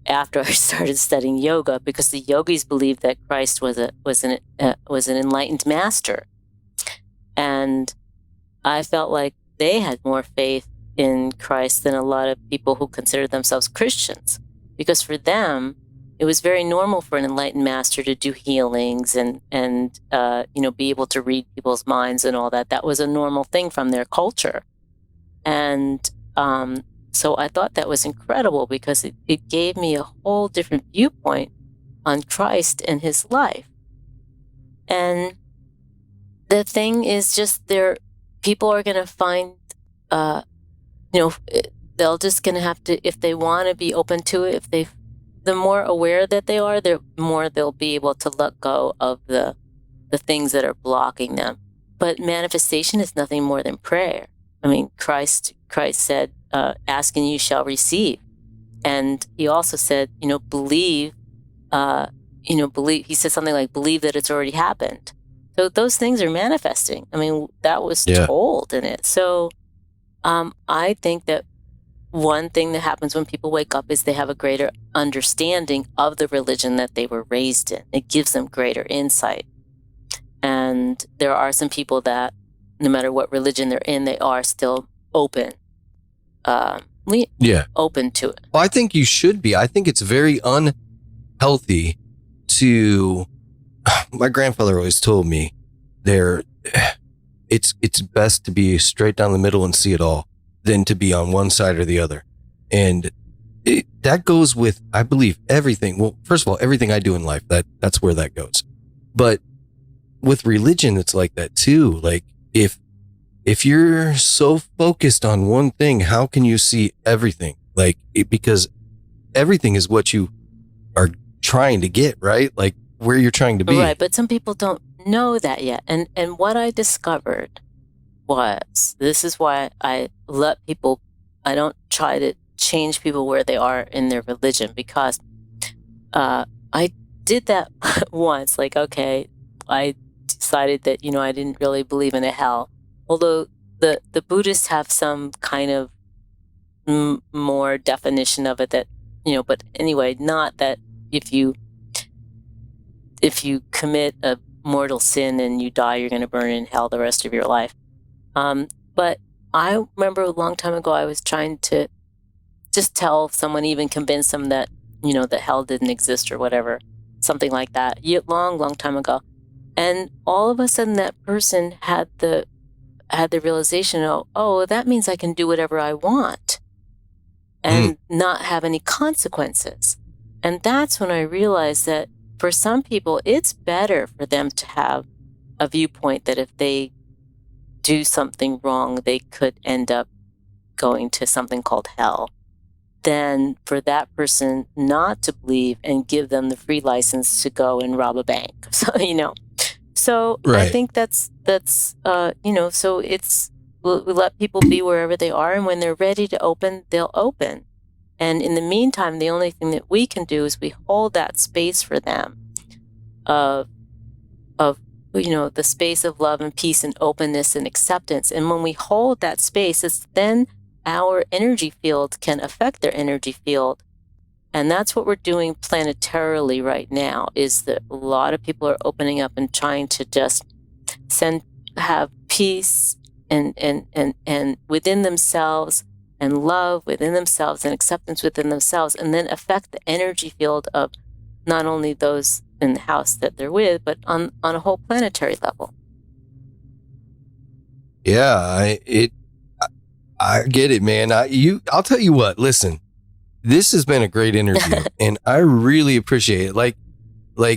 after I started studying yoga, because the yogis believed that Christ was an enlightened master, and I felt like they had more faith in Christ than a lot of people who consider themselves Christians, because for them it was very normal for an enlightened master to do healings and be able to read people's minds and all that. That was a normal thing from their culture, and so I thought that was incredible, because it gave me a whole different viewpoint on Christ and his life. And the thing is just people are going to find, they're just going to have to, if they want to be open to it, the more aware that they are, the more they'll be able to let go of the things that are blocking them. But manifestation is nothing more than prayer. I mean, Christ said, ask and you shall receive. And he also said, believe, he said something like, believe that it's already happened. So those things are manifesting. I mean, that was told in it. So I think that one thing that happens when people wake up is they have a greater understanding of the religion that they were raised in. It gives them greater insight. And there are some people that, no matter what religion they're in, they are still open. Open to it. Well, I think you should be. I think it's very unhealthy to. My grandfather always told me, it's best to be straight down the middle and see it all than to be on one side or the other. And that goes with, I believe, everything. Well, first of all, everything I do in life, that's where that goes. But with religion, it's like that too. Like, if you're so focused on one thing, how can you see everything? Like, because everything is what you are trying to get, right? Like, where you're trying to be. Right, but some people don't know that yet. And what I discovered was, this is why I don't try to change people where they are in their religion, because I did that once. Like, okay, I decided that, I didn't really believe in a hell. Although the Buddhists have some kind of more definition of it that, but anyway, not that if you commit a mortal sin and you die, you're going to burn in hell the rest of your life. But I remember a long time ago, I was trying to just tell someone, even convince them that, that hell didn't exist or whatever, something like that, long time ago. And all of a sudden that person had the realization, oh, that means I can do whatever I want and not have any consequences. And that's when I realized that for some people, it's better for them to have a viewpoint that if they do something wrong, they could end up going to something called hell, than for that person not to believe and give them the free license to go and rob a bank. So, right. I think that's so it's, we let people be wherever they are, and when they're ready to open, they'll open. And in the meantime, the only thing that we can do is we hold that space for them of the space of love and peace and openness and acceptance. And when we hold that space, it's then our energy field can affect their energy field. And that's what we're doing planetarily right now, is that a lot of people are opening up and trying to just have peace and within themselves, and love within themselves, and acceptance within themselves, and then affect the energy field of not only those in the house that they're with, but on a whole planetary level. Yeah, I get it, man. I'll tell you what, listen, this has been a great interview and I really appreciate it. Like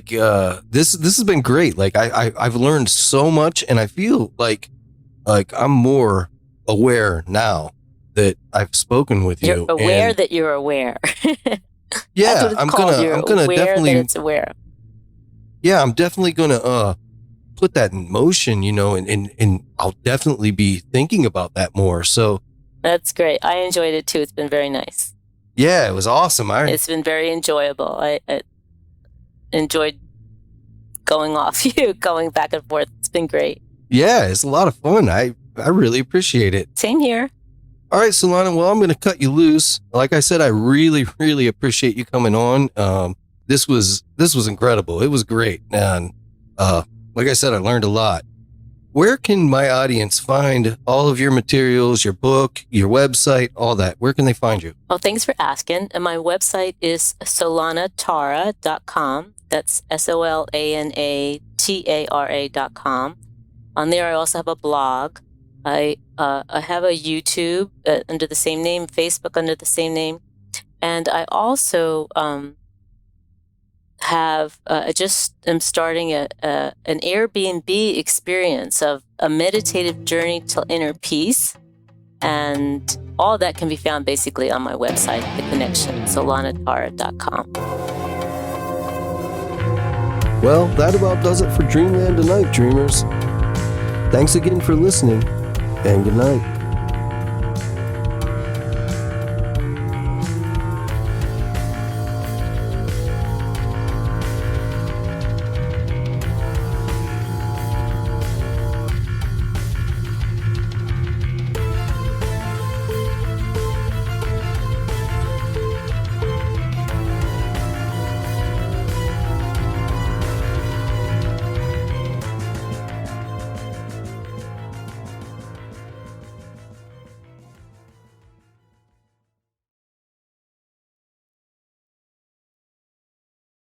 this has been great. Like I've learned so much, and I feel like I'm more aware now that I've spoken with you. You're aware that you're aware. Yeah, I'm gonna aware definitely, that it's aware. yeah, I'm definitely gonna put that in motion, you know, and I'll definitely be thinking about that more. So That's great. I enjoyed it too. It's been very nice. yeah, it was awesome. It's been very enjoyable. I enjoyed going off you, going back and forth. It's been great. Yeah, it's a lot of fun. I really appreciate it. Same here. All right, Solana, well, I'm going to cut you loose. Like I said, I really, really appreciate you coming on. This was incredible. It was great. And like I said, I learned a lot. Where can my audience find all of your materials, your book, your website, all that? Where can they find you? Well, thanks for asking. And my website is solanatara.com. That's SOLANATARA.com. On there, I also have a blog. I have a YouTube under the same name, Facebook under the same name. And I also am starting an Airbnb experience of a meditative journey to inner peace. And all that can be found basically on my website, The Connection, solanatara.com. Well, that about does it for Dreamland tonight, dreamers. Thanks again for listening, and good night.